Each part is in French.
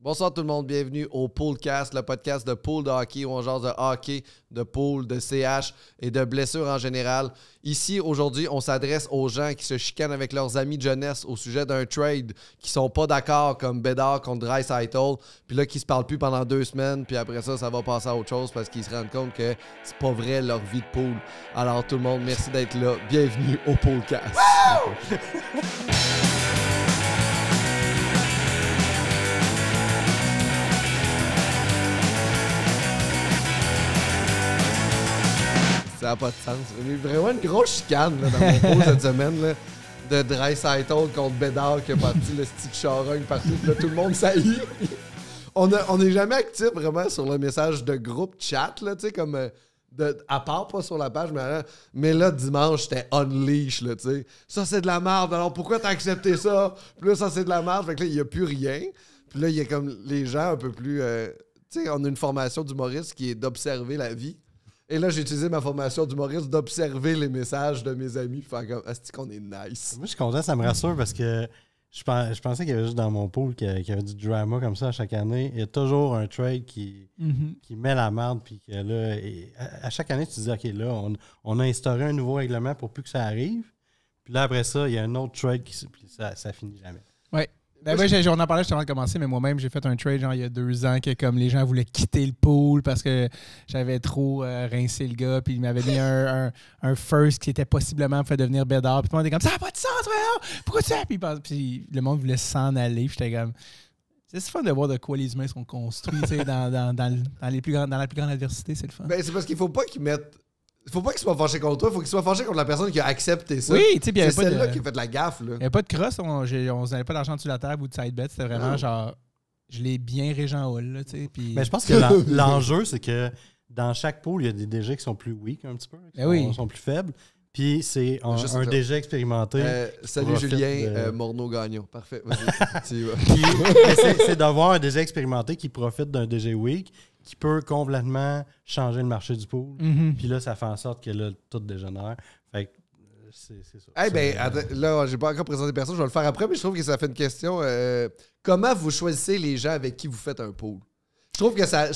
Bonsoir tout le monde, bienvenue au Poolcast, le podcast de pool de hockey où on jase de hockey, de pool, de CH et de blessures en général. Ici, aujourd'hui, on s'adresse aux gens qui se chicanent avec leurs amis de jeunesse au sujet d'un trade, qui sont pas d'accord comme Bédard contre Draisaitl, puis là, qui se parlent plus pendant 2 semaines, puis après ça, ça va passer à autre chose parce qu'ils se rendent compte que c'est pas vrai leur vie de pool. Alors tout le monde, merci d'être là. Bienvenue au Poolcast. Ça n'a pas de sens. Il y a eu vraiment une grosse chicane là, dans mon pool cette semaine là, de Draisaitl contre Bédard qui a parti le stick charogne partout. Là, tout le monde saillit. On n'est jamais actif vraiment sur le message de groupe chat, là, comme à part pas sur la page, mais là, dimanche, c'était unleash. Là, ça, c'est de la merde. Alors pourquoi t'as accepté ça? Puis là, ça, c'est de la merde. Fait que là, il n'y a plus rien. Puis là, il y a comme les gens un peu plus. On a une formation d'humoriste qui est d'observer la vie. Et là, j'ai utilisé ma formation d'humoriste d'observer les messages de mes amis. Faire comme, est-ce qu'on est nice? Moi, je suis content, ça me rassure parce que je pensais qu'il y avait juste dans mon pool qu'il y avait du drama comme ça à chaque année. Il y a toujours un trade qui met la merde. Puis que là, à chaque année, tu te dis, OK, là, on a instauré un nouveau règlement pour plus que ça arrive. Puis là, après ça, il y a un autre trade puis ça finit jamais. Oui. Ben ouais, on en parlait juste avant de commencer, mais moi-même, j'ai fait un trade genre il y a 2 ans que comme les gens voulaient quitter le pool parce que j'avais trop rincé le gars, puis il m'avait mis un first qui était possiblement fait devenir Bédard, puis tout le monde était comme ça n'a pas de sens, ouais, pourquoi tu fais? Puis le monde voulait s'en aller, puis j'étais comme c'est fun de voir de quoi les humains sont construits dans la plus grande adversité, c'est le fun. Ben, c'est parce qu'il faut pas qu'ils mettent. Il faut pas qu'il soit fâché contre toi, il faut qu'il soit fâché contre la personne qui a accepté ça. Oui, tu sais, c'est celle-là qui a fait de la gaffe. Là. Il n'y avait pas de crosse, on n'avait pas d'argent sur la table ou de side bet, c'était vraiment genre, je l'ai bien Régent Hall, là, tu sais. Puis... Mais je pense que l'enjeu, c'est que dans chaque pool, il y a des DG qui sont plus weak un petit peu, qui sont plus faibles. Puis c'est un DG expérimenté. Salut Julien, Morneau-Gagnon. Parfait, vas-y. C'est d'avoir un DG expérimenté qui profite d'un DG weak, qui peut complètement changer le marché du pool. Puis là, ça fait en sorte que là, tout dégénère. Fait que c'est ça. Eh bien, là, j'ai pas encore présenté personne, je vais le faire après, mais je trouve que ça fait une question. Comment vous choisissez les gens avec qui vous faites un pool? Je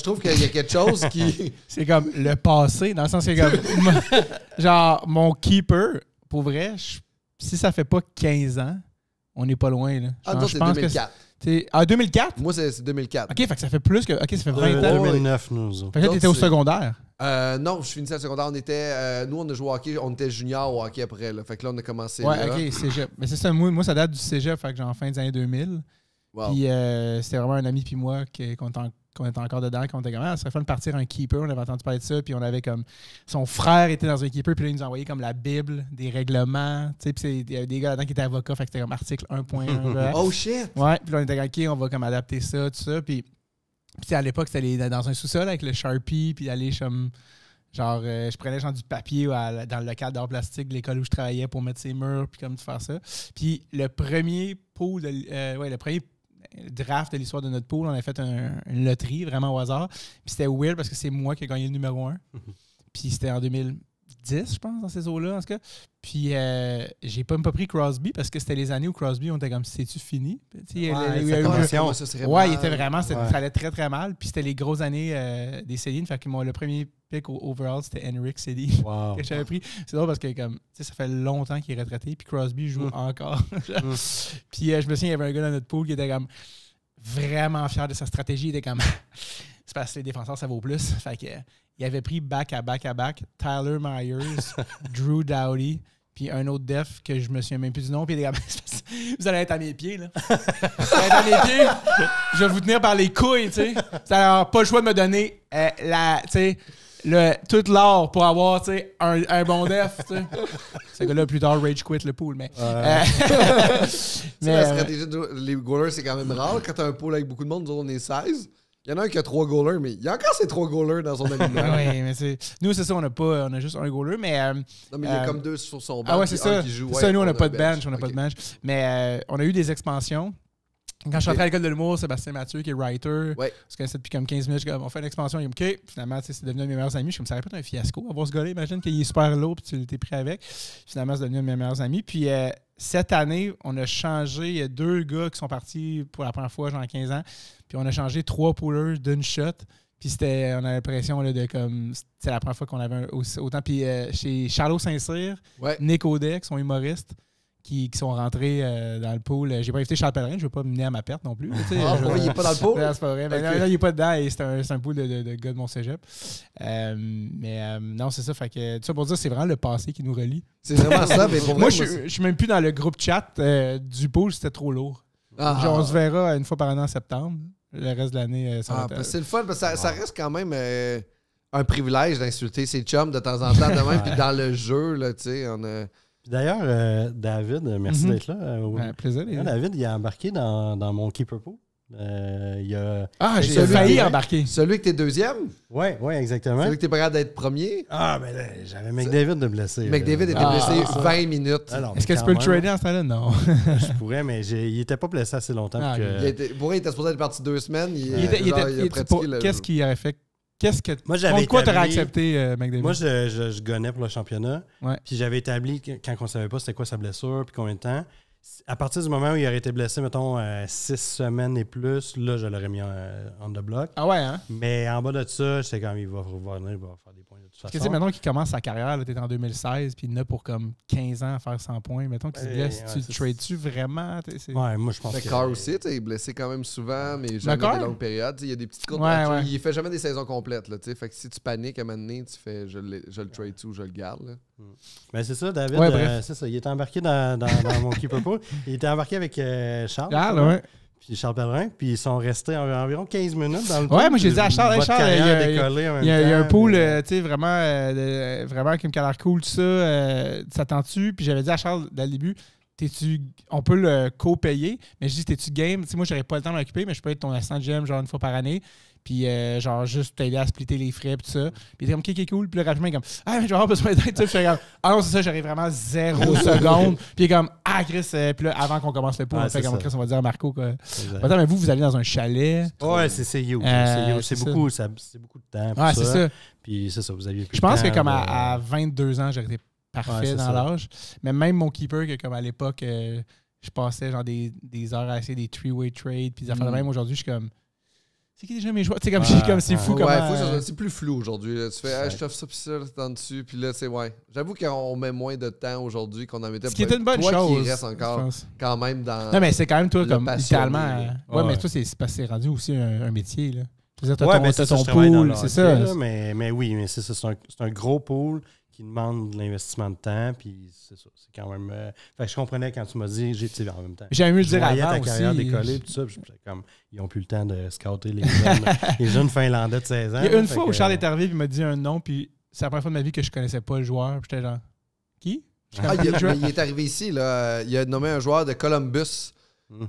trouve qu'il y a quelque chose qui... C'est comme le passé, dans le sens que comme... genre, mon keeper, pour vrai, si ça fait pas 15 ans, on n'est pas loin. Là. Genre, non, c'est 2004. 2004? Moi, c'est 2004. OK, fait que ça fait plus que... OK, ça fait 20 ans. 2009, nous autres. Fait que t'étais au secondaire. Non, je finissais au secondaire. Nous, on a joué au hockey. On était junior au hockey après. Là. Fait que là, on a commencé ouais, là. OK, cégep. Mais c'est ça, moi, ça date du cégep, fait que genre fin des années 2000. Wow. Puis c'était vraiment un ami puis moi qu'on était encore dedans, qu'on était comme, ça serait fun de partir un keeper. On avait entendu parler de ça, puis on avait comme... Son frère était dans un keeper, puis là, il nous envoyait comme la Bible des règlements. Tu sais, puis il y avait des gars là-dedans qui étaient avocats, fait que c'était comme article 1.1. Oh shit! Ouais, puis là, on était comme, OK, on va comme adapter ça, tout ça. Puis à l'époque, c'était dans un sous-sol avec le Sharpie, puis aller comme... Genre, je prenais genre du papier dans le local d'art plastique de l'école où je travaillais pour mettre ses murs, puis comme de faire ça. Puis le premier pool, le premier draft de l'histoire de notre pool, on a fait une loterie vraiment au hasard. Puis c'était weird parce que c'est moi qui ai gagné le numéro 1. Puis c'était en 2010, je pense, dans ces eaux-là, en tout cas. Puis j'ai pas pris Crosby parce que c'était les années où Crosby, on était comme, c'est-tu fini? Il était vraiment, ça allait très très mal. Puis c'était les grosses années des Céline. Fait que le premier pick overall, c'était Henrik Céline que j'avais pris. C'est drôle parce que comme ça fait longtemps qu'il est retraité. Puis Crosby joue encore. Puis je me souviens, il y avait un gars dans notre pool qui était comme vraiment fier de sa stratégie. Il était comme, c'est parce que les défenseurs, ça vaut plus. Fait que il avait pris back à back Tyler Myers, Drew Doughty, puis un autre def que je me souviens même plus du nom. Puis il était comme, vous allez être à mes pieds, là. Vous allez être à mes pieds. Je vais vous tenir par les couilles, tu sais. Vous n'avez pas le choix de me donner tout l'or pour avoir, tu sais, un bon def, tu sais. Ce gars-là, plus tard, rage quit le pool, mais... la stratégie les goalers, c'est quand même rare. Quand tu as un pool avec beaucoup de monde, nous autres, on est 16. Il y en a un qui a 3 goalers, mais il y a encore ces 3 goalers dans son alignement. Oui, mais nous, c'est ça, on a juste un goaler, mais... non, mais il y a comme 2 sur son bench. Ah ouais, c'est ça. Qui joue, c'est ça, nous, on n'a pas de bench. On n'a pas de bench. Mais on a eu des expansions. Quand je suis rentré à l'école de l'humour, Sébastien Mathieu, qui est writer, Ouais. je connaissais depuis comme 15 minutes, on fait une expansion, il me dit OK, finalement, c'est devenu un de mes meilleurs amis. Je suis comme ça aurait pas été un fiasco. Avoir ce gars-là, imagine qu'il est super lourd puis tu l'étais pris avec. Finalement, c'est devenu un de mes meilleurs amis. Puis cette année, on a changé. Il y a 2 gars qui sont partis pour la première fois, genre 15 ans. Puis on a changé 3 poolers d'une shot. Puis on avait l'impression là, de comme. C'était la première fois qu'on avait autant. Puis chez Charlot Saint-Cyr, Nick Audet, qui sont humoristes, qui sont rentrés dans le pool. J'ai pas invité Charles Pellerin, je ne veux pas me mener à ma perte non plus. Il n'est pas dans le pool? C'est pas vrai. Mais là, il n'est pas dedans et c'est un pool de gars de mon cégep. Non, c'est ça. Fait que, ça pour dire, c'est vraiment le passé qui nous relie. C'est vraiment ça. Mais pour moi, je suis même plus dans le groupe chat du pool, c'était trop lourd. On se verra une fois par an en septembre. Le reste de l'année, ça va être... C'est le fun, parce que ça reste quand même un privilège d'insulter ses chums de temps en temps de même. Puis dans le jeu, là, tu sais, on a... D'ailleurs, David, merci d'être là. Un plaisir. David, il a embarqué dans mon Keeper Pool. J'ai failli embarquer. Celui que t'es deuxième? Oui, exactement. Celui que t'es pas capable d'être premier? Ben là, j'avais McDavid de blessé. McDavid était blessé 20 minutes. Alors, est-ce que tu peux le trader en ce temps-là? Non. Je pourrais, mais il était pas blessé assez longtemps. Il était supposé être parti 2 semaines. Qu'est-ce qui aurait fait? Moi, j'avais quoi t'aurais accepté, McDavid? Moi, je gonnais pour le championnat. Ouais. Puis j'avais établi, quand on savait pas c'était quoi sa blessure, puis combien de temps. À partir du moment où il aurait été blessé, mettons, 6 semaines et plus, là, je l'aurais mis on the block. Ah ouais, hein? Mais en bas de ça, j'étais comme, il va revenir, il va faire des points de toute façon. Parce que tu sais, maintenant qu'il commence sa carrière, t'es en 2016, puis il en a pour comme 15 ans à faire 100 points. Mettons qu'il se blesse, tu trades-tu vraiment? Ouais, moi, je pense que... Carr aussi, il est blessé quand même souvent, mais jamais des longues périodes. Il y a des petites courtes. Il fait jamais des saisons complètes. Là, fait que si tu paniques à un moment donné, tu fais je le trade-tu ou je le garde. Là. Ben c'est ça, David. C'est ça. Il était embarqué dans mon Keeper Pool. Il était embarqué avec Charles. Puis Charles Pellerin. Puis ils sont restés environ 15 minutes dans le pool. Ouais, moi j'ai dit à Charles, il y a un pool, tu sais, vraiment qui me a l'air cool, tout ça. Ça tente-tu? Puis j'avais dit à Charles dès le début, on peut le co-payer, mais je dis, t'es-tu game? T'sais, moi, j'aurais pas le temps de l'occuper, mais je peux être ton assistant de GM genre une fois par année. Puis, genre, juste t'aider à splitter les frais, puis tout ça. Puis, il était comme, OK, cool. Puis, le rapidement, il est comme, je vais avoir besoin d'aide. Puis, je suis comme, non, c'est ça, j'arrive vraiment 0 secondes. Puis, il est comme, Chris. Puis là, avant qu'on commence le pool, on fait comme, Chris, on va dire à Marco, quoi. Attends, mais vous allez dans un chalet. Ouais, c'est you. C'est beaucoup de temps. Ouais, c'est ça. Puis, c'est ça, vous aviez plus je pense que, comme à 22 ans, j'aurais été parfait dans l'âge. Mais même mon keeper, que comme à l'époque, je passais genre des heures à essayer des 3-way trades, puis des affaires de même. Aujourd'hui, je suis comme, c'est qui déjà mes choix? Tu sais, comme c'est fou. C'est plus flou aujourd'hui. Tu fais, je t'offre ça, puis ça, t'en dessus. Puis là, c'est J'avoue qu'on met moins de temps aujourd'hui qu'on en mettait. Ce qui est une bonne chose. Qui reste encore quand même dans. Non, mais c'est quand même toi, comme littéralement. Mais toi, c'est parce que c'est rendu aussi un métier, là. T'as ton pool, c'est ça. Mais oui, mais c'est ça. C'est un gros pool qui demande de l'investissement de temps, puis c'est ça. C'est quand même... Fait que je comprenais quand tu m'as dit, en même temps. J'aime mieux le dire avant ta aussi. carrière décoller, tout ça, comme, ils n'ont plus le temps de scouter les jeunes Finlandais de 16 ans. Il y a une fois où Charles est arrivé, et il m'a dit un nom, puis c'est la première fois de ma vie que je connaissais pas le joueur, puis j'étais genre, qui? Il est arrivé ici, là. Il a nommé un joueur de Columbus.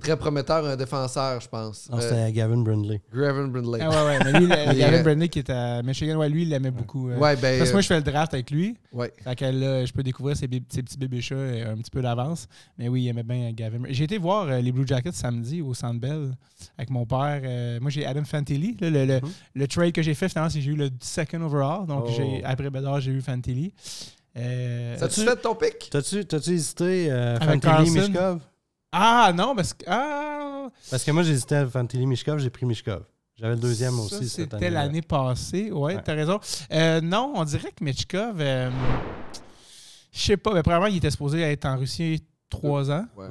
Très prometteur, un défenseur, je pense. Non, c'était Gavin Brindley. Gavin Brindley. Ouais. Mais lui, Gavin Brindley qui est à Michigan, lui, il l'aimait beaucoup. Parce que moi, je fais le draft avec lui. Ouais. Fait que là, je peux découvrir ses petits bébés chats un petit peu d'avance. Mais oui, il aimait bien Gavin. J'ai été voir les Blue Jackets samedi au Centre Bell avec mon père. Moi, j'ai Adam Fantilli. Le trade que j'ai fait, finalement, c'est que j'ai eu le second overall. Donc, après Bédard, j'ai eu Fantilli. T'as-tu fait ton pick? T'as-tu hésité Fantilli-Mishkov? Ah non, parce que moi j'hésitais à Fantilli-Mishkov, j'ai pris Mishkov. J'avais le deuxième aussi. C'était l'année passée, ouais. T'as raison. Non, on dirait que Mishkov, je sais pas, mais probablement il était supposé être en Russie 3 ans. Ouais.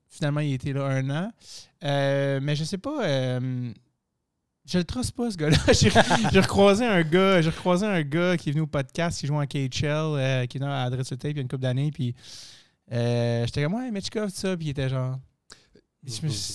Finalement, il était là 1 an. Mais je sais pas. Je le truste pas, ce gars-là. J'ai recroisé un gars qui est venu au podcast, qui joue en KHL, qui est venu à Adresse Tape il y a une couple d'années, puis j'étais comme, ouais, Mechkov, ça, puis il était genre.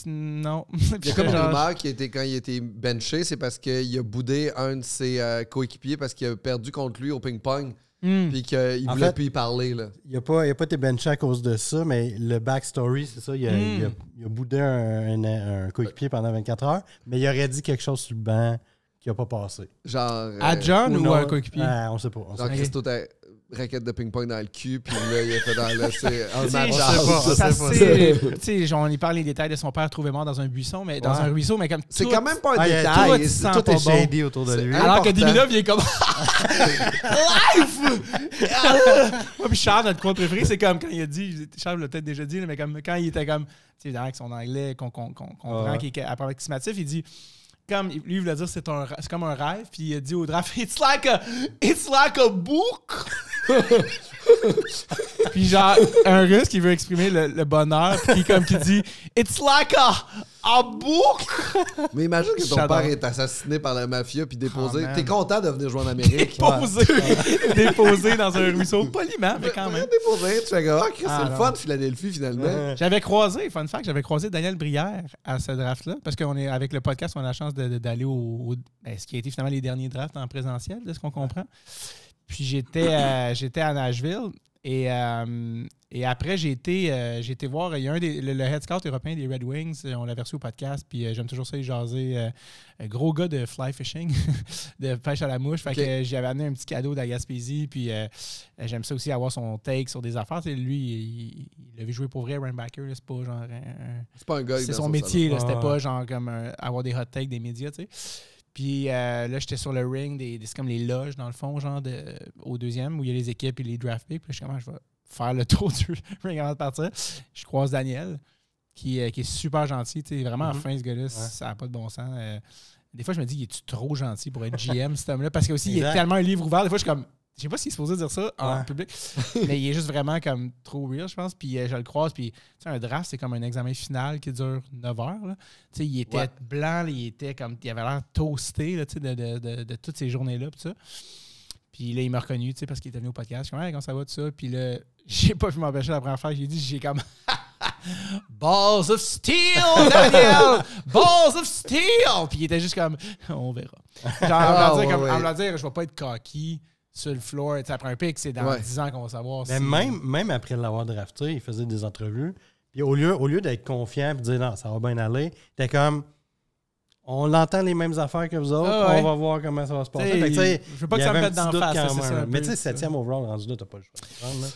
Non. Il y a comme une rumeur qui était quand il était benché, c'est parce qu'il a boudé un de ses coéquipiers parce qu'il a perdu contre lui au ping-pong. Puis qu'il voulait plus y parler. Là. Il n'a pas été benché à cause de ça, mais le backstory, c'est ça. Il a boudé un coéquipier pendant 24 heures, mais il aurait dit quelque chose sur le banc qui n'a pas passé. Genre. À John ou à un coéquipier? On ne sait pas. Christo, raquette de ping-pong dans le cul, puis là, il a fait dans le... C'est un match. On y parle les détails de son père trouvé mort dans un buisson, mais dans un ruisseau, mais comme c'est quand même pas un détail. Tout est shady autour de lui. Alors que Dimilov, il est comme... Life! Moi, puis Charles, notre quote préféré, c'est comme quand il a dit, Charles l'a peut-être déjà dit, mais comme quand il était comme, tu sais, évidemment, avec son anglais, qu'on comprend, qui est approximatif, il dit... Comme lui, il voulait dire c'est comme un rêve, puis il a dit au draft it's like a book. Puis genre un Russe qui veut exprimer le bonheur, puis qui dit it's like a book. Mais imagine que ton père est assassiné par la mafia puis déposé. T'es content de venir jouer en Amérique. Déposé dans un ruisseau poliment, mais quand même. Déposé, tu fais comme c'est le fun de Philadelphie finalement. J'avais croisé Daniel Brière à ce draft-là, parce qu'on est avec le podcast, on a la chance d'aller au ce qui a été finalement les derniers drafts en présentiel, de ce qu'on comprend. Puis j'étais à Nashville et après j'ai été voir, il y a le head scout européen des Red Wings, on l'a reçu au podcast, puis j'aime toujours ça y jaser, gros gars de fly fishing, de pêche à la mouche, fait que j'avais amené un petit cadeau de la Gaspésie, puis j'aime ça aussi avoir son take sur des affaires. T'sais, lui, il avait joué pour vrai, Rainbacker, c'est pas genre c'est pas un gars, c'est son métier, là, c'était pas genre comme avoir des hot takes des médias, tu sais. Puis là, j'étais sur le ring, c'est comme les loges, dans le fond, genre au deuxième, où il y a les équipes et les draft picks. Puis je vais faire le tour du ring avant de partir. Je croise Daniel, qui est super gentil. Vraiment, fin, ce gars-là, ça n'a pas de bon sens. Des fois, je me dis, est-tu trop gentil pour être GM, cet homme-là? Parce qu'aussi, il est tellement un livre ouvert. Des fois, je suis comme... Je sais pas s'il est supposé dire ça en public, mais il est juste vraiment comme trop real, je pense. Puis je le croise. Puis un draft, c'est comme un examen final qui dure 9 heures. Là. Il était blanc, il avait l'air toasté là, de toutes ces journées-là. Puis ça. Puis là, il m'a reconnu parce qu'il était venu au podcast. Je suis comme, hey, comment ça va, tout ça? Puis là, j'ai pas pu m'empêcher la première fois. J'ai comme Balls of Steel, Daniel! Balls of Steel! Puis il était juste comme, on verra. Genre, en me dire, je vais pas être cocky sur le floor, après un pic, c'est dans 10 ans qu'on va savoir. Mais même après l'avoir drafté, il faisait des entrevues. Puis au lieu d'être confiant et de dire non, ça va bien aller, il était comme on entend les mêmes affaires que vous autres, on va voir comment ça va se passer. Je veux pas que ça me mette d'en face. Mais tu sais, 7e overall rendu là, t'as pas le choix de prendre. Là.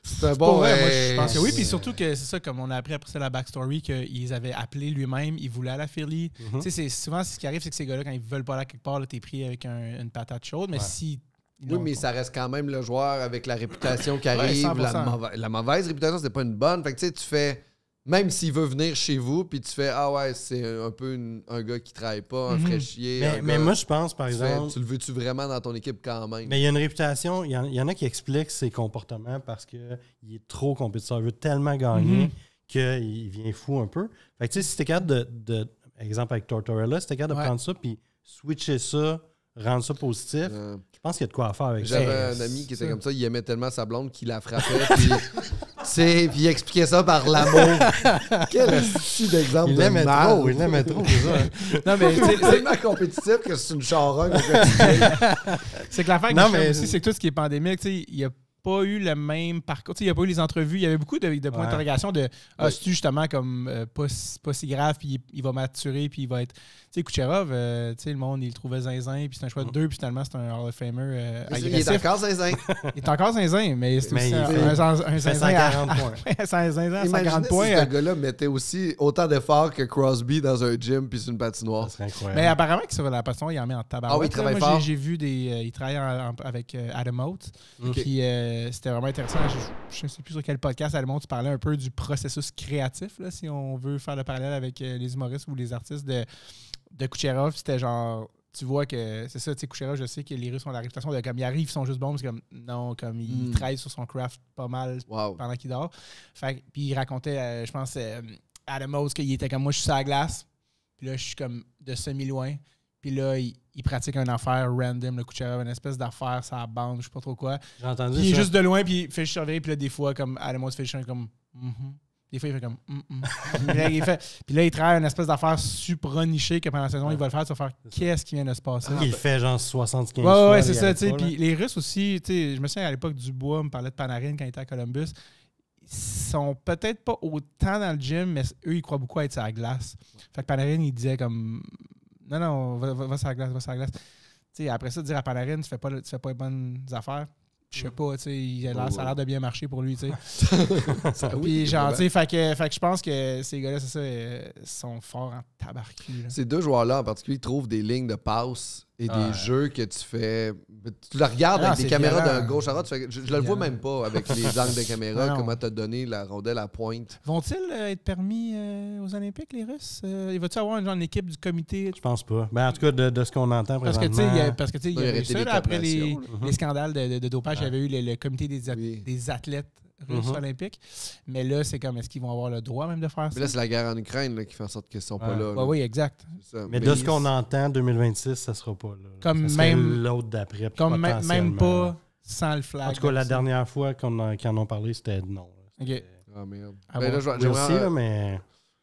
C'est un bon. Moi, je pense que oui, puis surtout que c'est ça, comme on a appris après ça la backstory, qu'ils avaient appelé lui-même, ils voulaient aller à Philly. Tu sais, souvent, ce qui arrive, c'est que ces gars-là, quand ils veulent pas aller quelque part, t'es pris avec une patate chaude, mais si. Oui, mais ça reste quand même le joueur avec la réputation qui arrive. La mauvaise réputation, c'est pas une bonne. Fait que tu sais, tu fais. Même s'il veut venir chez vous, puis tu fais ah ouais, c'est un peu un gars qui travaille pas, un fraîchier. Mais moi, je pense, par exemple. Tu le veux-tu vraiment dans ton équipe quand même? Mais il y a une réputation. Il y en a qui expliquent ses comportements parce qu'il est trop compétiteur. Il veut tellement gagner qu'il vient fou un peu. Fait que tu sais, si t'es capable de exemple avec Tortorella, si t'es capable de prendre ça, puis switcher ça, rendre ça positif. Je pense qu'il y a de quoi à faire avec ça. J'avais un ami qui était comme ça, il aimait tellement sa blonde qu'il la frappait. Puis il expliquait ça par l'amour. Quel style d'exemple de mal. Il l'aimait trop, c'est ça. Non, mais c'est tellement compétitif que c'est une charogne. C'est que l'affaire que aussi, c'est que tout ce qui est pandémique, il y a pas eu le même parcours. Il n'y a pas eu les entrevues. Il y avait beaucoup de points d'interrogation de c'est-tu justement comme pas si grave, puis il va maturer, puis il va être. Tu sais, Kucherov, le monde, il le trouvait zinzin, puis c'est un choix de 2, puis finalement, c'est un Hall of Famer agressif. Il est encore zinzin. Il est encore zinzin, mais c'est aussi un zinzin à 40 points. C'est un zinzin à 50 points. Si ce gars-là mettait aussi autant d'efforts que Crosby dans un gym puis sur une patinoire. C'est incroyable. Mais apparemment que sur la patinoire, il en met en tabac. Ah oui, il travaille fort. J'ai vu il travaille avec Adam Oates, puis c'était vraiment intéressant. Je ne sais plus sur quel podcast, Adam Oates parlait un peu du processus créatif, là, si on veut faire le parallèle avec les humoristes ou les artistes de Kucherov. C'était genre, tu vois que c'est ça, tu sais, Kucherov, je sais que les Russes ont la réputation de comme ils arrivent, ils sont juste bons, c'est comme non, comme il travaille sur son craft pas mal pendant qu'il dort. Fait puis il racontait, je pense, Adam Oates, qu'il était comme moi, je suis sur la glace, puis là, je suis comme de semi-loin. Puis là, il pratique une affaire random, le Kucherov, une espèce d'affaire, ça bande, je sais pas trop quoi. J'ai entendu puis ça. Il est juste de loin, puis il fait surveiller, puis là, des fois, comme Adam Oates fait juste comme Des fois, il fait comme puis là, il travaille une espèce d'affaire super nichée que pendant la saison, il va le faire, tu vas faire qu'est-ce qui vient de se passer. Il fait genre 75 fois. Ouais, c'est ça, tu sais. Puis les Russes aussi, tu sais, je me souviens à l'époque, Dubois me parlait de Panarin quand il était à Columbus. Ils sont peut-être pas autant dans le gym, mais eux, ils croient beaucoup à être sur la glace. Fait que Panarin, il disait comme non, va sur la glace, va sur la glace. Tu sais, après ça, dire à Panarin, tu fais pas les bonnes affaires. je sais pas, tu sais, ça a l'air de bien marcher pour lui, tu sais. Oui, Puis genre, tu sais, fait que je pense que ces gars-là, c'est ça, sont forts en tabarcu. Ces deux joueurs-là en particulier, ils trouvent des lignes de passe et des jeux que tu fais. Tu la regardes avec des caméras d'un gauche à droite, je le vois même pas avec les angles de caméra, comment t'as donné la rondelle à pointe. Vont-ils être permis aux Olympiques, les Russes? Il va-tu avoir une équipe du comité? Je pense pas. Ben, en tout cas, de ce qu'on entend présentement. Parce que tu sais, il y a eu ça, là, après les scandales de dopage, il y avait eu le comité des athlètes russes olympiques. Mais là, c'est comme, est-ce qu'ils vont avoir le droit même de faire ça? Mais là, c'est la guerre en Ukraine là, qui fait en sorte qu'ils sont pas là. Oui, exact. Mais de ce qu'on entend, 2026, ça sera pas là. Comme ça même l'autre d'après. Comme même pas sans le flag. En tout cas, la dernière fois qu'ils en ont parlé, c'était non. OK. Ah merde.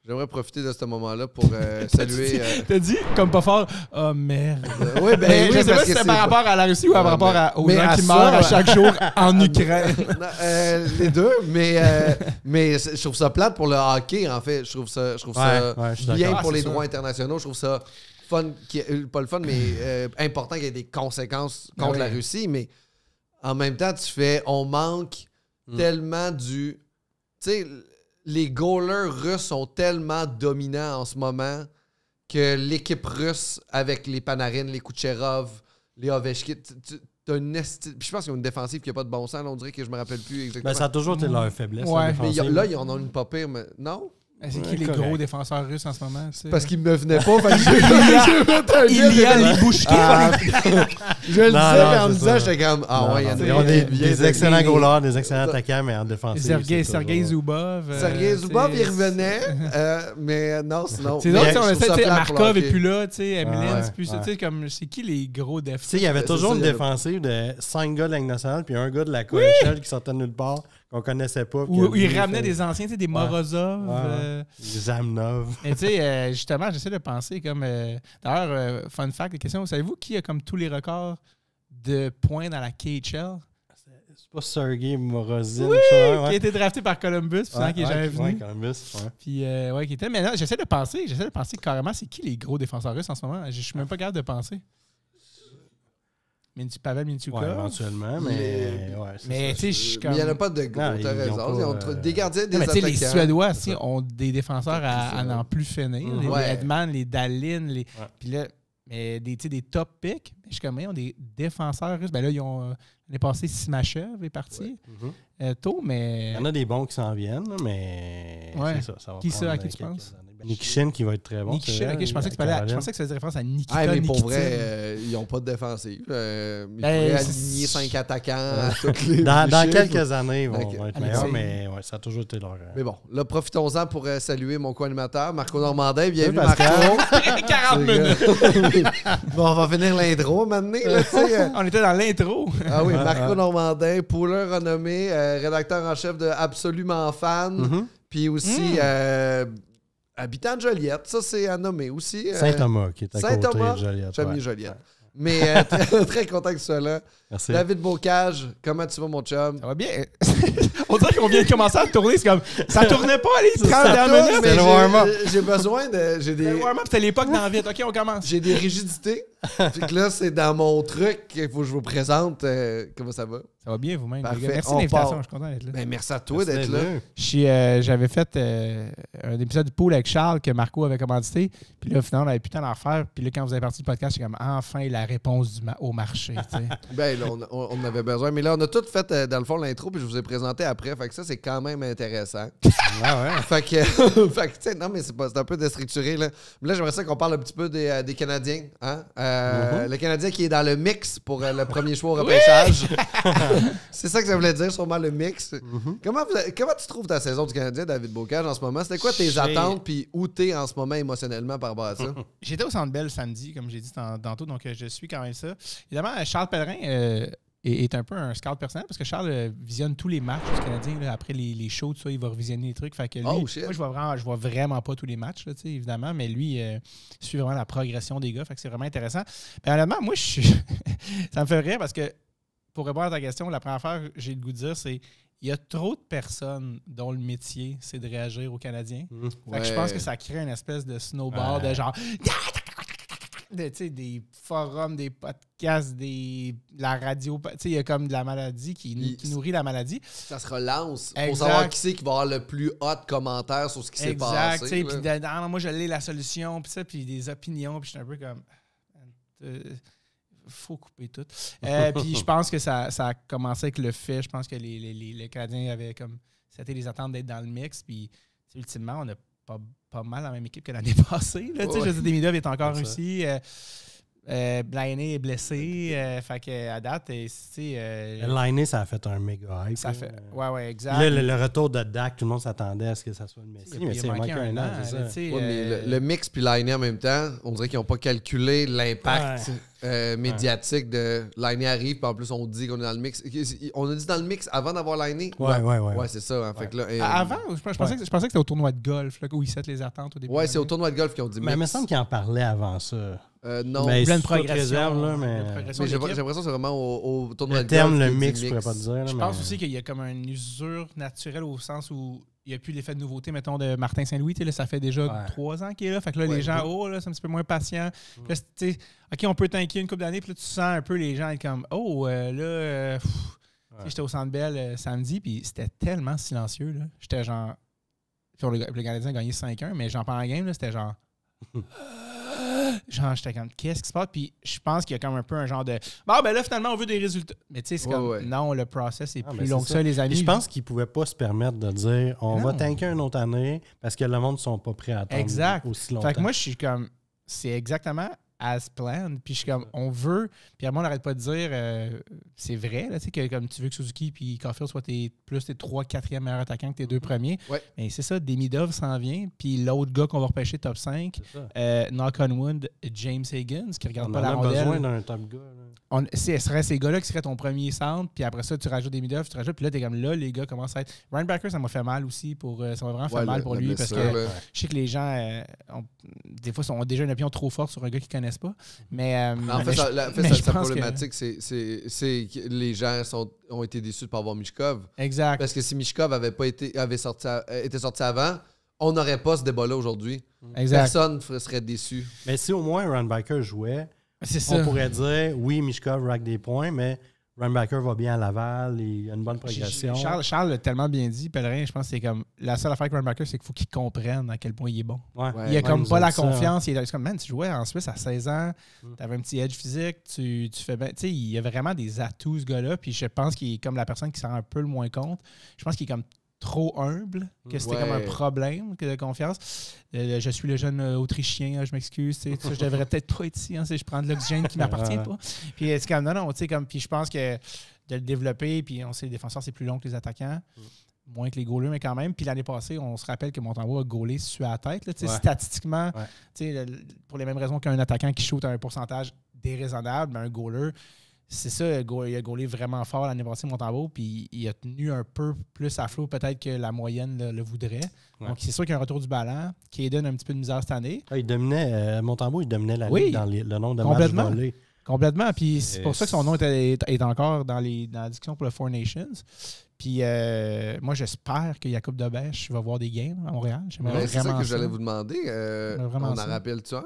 J'aimerais profiter de ce moment-là pour saluer. T'as dit comme pas fort. Oh merde. Oui, ben je sais pas si c'est par rapport à la Russie ou par rapport aux gens qui meurent à chaque jour en Ukraine. Les deux, mais je trouve ça plate pour le hockey, en fait. Je trouve ça bien pour les droits internationaux. Je trouve ça fun, pas le fun, mais important qu'il y ait des conséquences contre la Russie. Mais en même temps, on manque tellement du. Tu sais, les goalers russes sont tellement dominants en ce moment que l'équipe russe avec les Panarin, les Kucherov, les Ovechkin, t'as une puis je pense qu'ils ont une défensive qui n'a pas de bon sens. Là, on dirait que je me rappelle plus exactement. Ben, ça a toujours été leur faiblesse. Mais là, ils en ont une pas pire, mais non? C'est qui les gros défenseurs russes en ce moment? Parce qu'ils me venaient pas. Il y a les Bouchki. Je le disais, mais en me disant, j'étais comme, ils ont des excellents goalers, des excellents attaquants, mais en défensive. Sergei Zubov. Sergei Zubov, il revenait, mais non, sinon. C'est drôle, on essaie, Markov et puis là, tu sais, Emeline, tu sais, comme, c'est qui les gros défenseurs? Tu sais, il y avait toujours une défensive de 5 gars de la Ligue nationale, puis un gars de la KHL qui sortait de nulle part, qu'on connaissait pas. Ou il ramenait des anciens, tu sais, des Morozov. Des Zamnov. Et tu sais, justement, j'essaie de penser comme. D'ailleurs, fun fact, la question, savez-vous qui a comme tous les records de points dans la KHL? C'est pas Sergei Morozin. Oui, qui a été drafté par Columbus, qui est jamais venu. Columbus, Puis, qui était. Mais là, j'essaie de penser carrément, c'est qui les gros défenseurs russes en ce moment? Je suis même pas capable de penser. Pavel Mintyukov. Ouais, éventuellement, mais tu sais, il n'y en a pas de gros, t'as raison. Ils ont des gardiens, des attaquants. Les Suédois ont des défenseurs à n'en plus finir. Les Edman, les Dahlin, puis là, mais des top picks. Je suis comme, ils ont des défenseurs russes. Ben là, on est passé Simachev est parti tôt, mais... Il y en a des bons qui s'en viennent, mais c'est ça va qui ça, à qui tu penses? Nikishin qui va être très bon. Nikishin, ok, je pensais que ça faisait référence à Nikita. Mais pour vrai, ils n'ont pas de défensive. Ils pourraient aligner 5 attaquants à toutes les dans quelques années, ils vont être meilleurs, mais ça a toujours été leur... Mais bon, là, profitons-en pour saluer mon co-animateur, Marco Normandin. Bienvenue, Marco. 40 minutes! Bon, on va finir l'intro maintenant. On était dans l'intro. Ah oui, Marco Normandin, pouleur renommé, rédacteur en chef de Absolument Fan, puis aussi... habitant de Joliette, ça c'est à nommer aussi. Saint-Thomas qui est à côté de Joliette. J'aime mieux Joliette. Ouais. Mais très, très content que tu sois là. Merci. David Bocage, comment tu vas mon chum? Ça va bien. On dirait qu'on vient de commencer à tourner. C'est comme, ça tournait pas les 30 dernières minutes. C'est le warm-up. J'ai besoin de... Le warm-up, c'était l'époque dans la vie. OK, on commence. J'ai des rigidités. Puis que là, c'est dans mon truc qu'il faut que je vous présente. Comment ça va? Ça va bien vous-même. Parfait. Merci de l'invitation, je suis content d'être là. Ben, merci à toi d'être là. J'avais fait un épisode de pool avec Charles que Marco avait commandité. Puis là, finalement, on avait putain d'en refaire. Puis là, quand vous avez parti du podcast, j'ai comme enfin la réponse au marché. Ben là, on avait besoin. Mais là, on a tout fait dans le fond l'intro, puis je vous ai présenté après. Fait que ça, c'est quand même intéressant. Fait que tu sais, non, mais c'est un peu déstructuré. Là, mais là j'aimerais ça qu'on parle un petit peu des Canadiens. Hein? Le Canadien qui est dans le mix pour le premier choix au repêchage. C'est ça que ça voulait dire, sûrement le mix. Comment tu trouves ta saison du Canadien, David Bocage, en ce moment? C'était quoi tes attentes, puis où t'es en ce moment émotionnellement par rapport à ça? J'étais au Centre Bell samedi, comme j'ai dit tantôt, donc je suis quand même ça. Évidemment, Charles Pellerin est un peu un scout personnel, parce que Charles visionne tous les matchs du Canadien. Là, après les shows, tout ça, il va revisionner les trucs. Fait que lui, moi, je vois vraiment pas tous les matchs, là, évidemment, mais lui, il suit vraiment la progression des gars. Fait que c'est vraiment intéressant. Ben, honnêtement, moi, ça me fait rire parce que pour répondre à ta question, la première affaire que j'ai le goût de dire, c'est il y a trop de personnes dont le métier, c'est de réagir aux Canadiens. Fait que je pense que ça crée une espèce de snowball de genre... des forums, des podcasts, la radio. Il y a comme de la maladie qui nourrit la maladie. Ça se relance. Exact. Pour savoir qui c'est qui va avoir le plus hot commentaire sur ce qui s'est passé. Exact. Puis moi, je l'ai la solution, puis ça, puis des opinions, puis je suis un peu comme... faut couper tout. Puis je pense que ça a commencé avec le fait, je pense que les Canadiens avaient comme... C'était les attentes d'être dans le mix, puis ultimement, on a pas mal la même équipe que l'année passée. Là, je veux dire, Demidov est encore ici. Lainé est blessé. Fait qu'à date, Lainé, ça a fait un méga hype. Ça fait. Ouais, exact. Là, le retour de Dak, tout le monde s'attendait à ce que ça soit le Messi. Mais il manquait un an. C'est ça. Mais le mix puis Lainé en même temps, on dirait qu'ils n'ont pas calculé l'impact médiatique de Lainé arrive. Puis en plus, on dit qu'on est dans le mix. On a dit dans le mix avant d'avoir Lainé. Ouais, c'est ça. Hein, fait que là, avant, je pensais que c'était au tournoi de golf là, où ils set les attentes au début. Ouais, c'est au tournoi de golf qu'ils ont dit mix. Mais il me semble qu'ils en parlaient avant ça. Non, mais plein de progression. Là, mais j'ai l'impression que c'est vraiment au tournoi le de golf. Le terme, le mix, je pourrais pas te dire. Je pense aussi qu'il y a comme une usure naturelle au sens où il n'y a plus l'effet de nouveauté, mettons, de Martin Saint-Louis. Là, ça fait déjà 3 ans qu'il est là. Fait que là, les gens, là, c'est un petit peu moins patient. Là, OK, on peut t'inquiéter une couple d'années. Puis là, tu sens un peu les gens être comme, j'étais au Centre Bell samedi, puis c'était tellement silencieux. Là. J'étais genre... Puis le Canadien a gagné 5-1, mais j'en parle en game, là, c'était genre... Genre, j'étais comme, qu'est-ce qui se passe? Puis je pense qu'il y a comme un peu un genre de, là, finalement, on veut des résultats. Mais tu sais, c'est comme, non, le process est plus long que ça, les amis. Et je pense qu'ils ne pouvaient pas se permettre de dire, on va tanker une autre année parce que le monde ne sont pas prêts à attendre aussi longtemps. Fait que moi, je suis comme, c'est exactement as planned. Puis je suis comme, on veut. Puis moi, on n'arrête pas de dire, c'est vrai, là, tu sais, que comme tu veux que Suzuki puis Caulfield soient tes 3, 4e meilleurs attaquants que tes 2 premiers. Ouais. Mais c'est ça, Demidov s'en vient. Puis l'autre gars qu'on va repêcher top 5, knock on wood, James Higgins, qui regarde pas la rondelle. On a besoin d'un top gars. Ce serait ces gars-là qui seraient ton premier centre. Puis après ça, tu rajoutes Demidov, tu rajoutes. Puis là, t'es comme là, les gars commencent à être. Ryan Backer, ça m'a fait mal aussi. Ça m'a vraiment fait mal pour lui parce que je sais que les gens, des fois, ont déjà une opinion trop forte sur un gars qu'ils connaissent pas. Mais, en fait, sa problématique, c'est que les gens ont été déçus de ne pas avoir Michkov. Exact. Parce que si Michkov était sorti avant, on n'aurait pas ce débat-là aujourd'hui. Exact. Personne ne serait déçu. Mais si au moins Runbacker jouait, on pourrait dire, oui, Michkov rack des points, mais Runbacker va bien à Laval, il a une bonne progression. Charles l'a tellement bien dit, Pellerin, je pense que c'est comme la seule affaire avec Runbacker, c'est qu'il faut qu'il comprenne à quel point il est bon. Il a comme pas la confiance. Il est comme, man, tu jouais en Suisse à 16 ans, tu avais un petit edge physique, tu fais bien. Tu sais, il y a vraiment des atouts, ce gars-là, puis je pense qu'il est comme la personne qui s'en rend un peu le moins compte. Je pense qu'il est comme trop humble, que c'était comme un problème de confiance. Je suis le jeune Autrichien, je m'excuse, je devrais peut-être pas être ici, je prends de l'oxygène qui m'appartient pas. Puis c'est comme non, tu sais, comme, puis je pense que de le développer, puis on sait, les défenseurs, c'est plus long que les attaquants, moins que les goalers, mais quand même. Puis l'année passée, on se rappelle que Montembeault a goalé sur la tête. Là, statistiquement, pour les mêmes raisons qu'un attaquant qui shoot à un pourcentage déraisonnable, mais un goaler, c'est ça, il a gaulé vraiment fort l'année passée, Montembeault, puis il a tenu un peu plus à flot peut-être que la moyenne le voudrait. Donc, c'est sûr qu'il y a un retour du ballon, qui donne un petit peu de misère cette année. Il dominait, Montembeault, il dominait la ligue dans le nombre de matchs volés. Complètement, puis c'est pour ça que son nom est encore dans la discussion pour le Four Nations. Puis moi, j'espère que Jacob Debèche va voir des games à Montréal. C'est ça que j'allais vous demander. On en rappelle-tu un?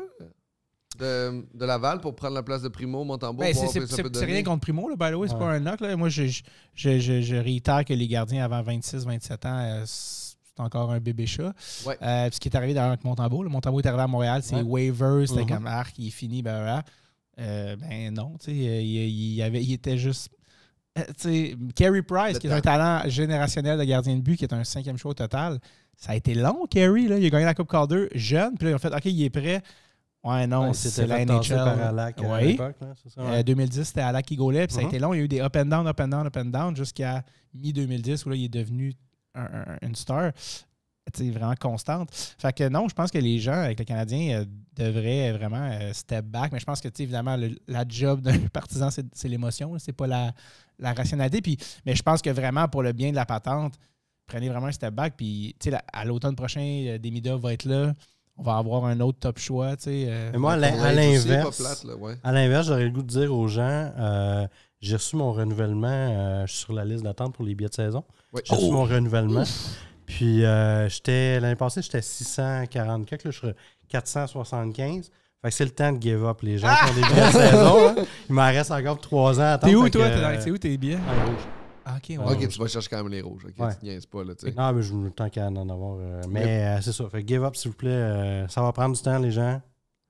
De Laval pour prendre la place de Primo, Montembeault. C'est rien contre Primo, là, by the way, c'est pas un knock. Là. Moi, je réitère que les gardiens avant 26-27 ans, c'est encore un bébé chat. Ce qui est arrivé avec Montembeault. Montembeault est arrivé à Montréal, c'est waivers, c'était comme arc, il est fini, non, tu sais, il était juste. Carey Price, qui est un talent générationnel de gardien de but, qui est un 5e choix au total, ça a été long, Carey. Là. Il a gagné la Coupe Calder jeune, puis là, ils ont fait OK, il est prêt. Ouais, non, c'est la NHL. Par Alak à l'époque, c'est ça, 2010, c'était Alak qui gaulait, puis ça a été long. Il y a eu des up and down, up and down, up and down, jusqu'à mi-2010, où là, il est devenu une star vraiment constante. Fait que non, je pense que les gens avec le Canadien devraient vraiment step back, mais je pense que, évidemment, la job d'un partisan, c'est l'émotion, c'est pas la rationalité. Puis, mais je pense que vraiment, pour le bien de la patente, prenez vraiment un step back, puis à l'automne prochain, Demidov va être là. On va avoir un autre top choix. Mais moi, à l'inverse, j'aurais le goût de dire aux gens, j'ai reçu mon renouvellement, je suis sur la liste d'attente pour les billets de saison. J'ai reçu mon renouvellement. Puis l'année passée, j'étais 640 quelque, là, je suis 475. Fait que c'est le temps de give up. Les gens qui ont des billets de saison, hein. Il m'en reste encore 3 ans à attendre. T'es où, toi? C'est où tes billets? Ah, rouge. Ah, OK, ouais. Ok, tu vas chercher quand même les rouges. Ok, Ouais. tu niaises pas, là, tu sais. Non, mais je veux le temps qu'il y en a en avoir. Mais c'est ça. Fait que give up, s'il vous plaît. Ça va prendre du temps, les gens.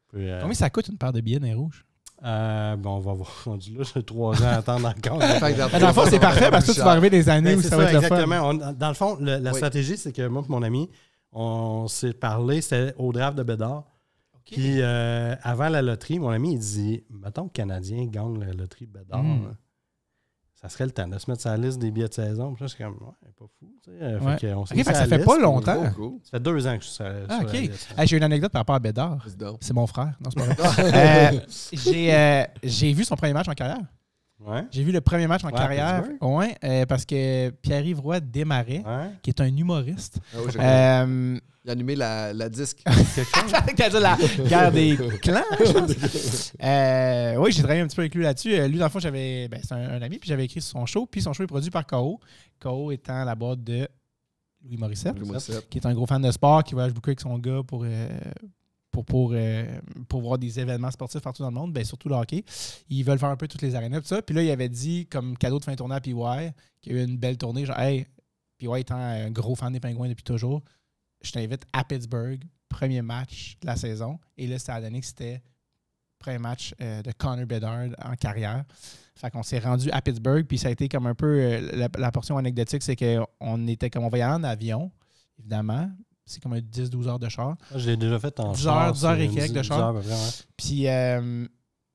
Puis, Combien ça coûte une paire de billets dans les rouges? Bon, on va voir. On dit là, j'ai 3 ans à attendre encore. Dans le fond, c'est parfait parce que tu vas arriver des années où ça va être le fun. Exactement. Dans le fond, la stratégie, c'est que moi et mon ami, on s'est parlé, c'était au draft de Bédard. Okay. Puis avant la loterie, mon ami, il dit, mettons que le Canadien gagne la loterie de Bédard, ça serait le temps de se mettre sur la liste des billets de saison. Puis là, c'est comme, ouais, pas fou. Tu sais. Ouais. Fait qu'on fait que ça fait pas longtemps. Ça fait 2 ans que je suis sur la liste. J'ai une anecdote par rapport à Bédard. C'est mon frère. Non, c'est pas vrai. J'ai vu son premier match en carrière. Ouais. J'ai vu le premier match en carrière. Parce que Pierre-Yves Roy Desmarais, qui est un humoriste. Ah oui, il a animé la disque. La guerre des clans, je pense. Oui, j'ai travaillé un petit peu avec lui là-dessus. Lui, dans le fond, c'est un ami, puis j'avais écrit sur son show. Puis son show est produit par K.O. K.O. étant la boîte de Louis Morissette, qui est un gros fan de sport, qui voyage beaucoup avec son gars pour voir des événements sportifs partout dans le monde, surtout le hockey. Ils veulent faire un peu toutes les arénas, tout ça. Puis là, il avait dit, comme cadeau de fin de tournée à PY, qu'il y a eu une belle tournée, genre, hey, PY étant un gros fan des Pingouins depuis toujours, je t'invite à Pittsburgh, premier match de la saison. Et là, ça a donné que c'était le premier match de Connor Bedard en carrière. Fait qu'on s'est rendu à Pittsburgh, puis ça a été comme un peu la portion anecdotique, c'est qu'on était comme on va y aller en avion, évidemment. C'est comme 10-12 heures de char. Je l'ai déjà fait en 10 char. 10 heures et quelques de char. Puis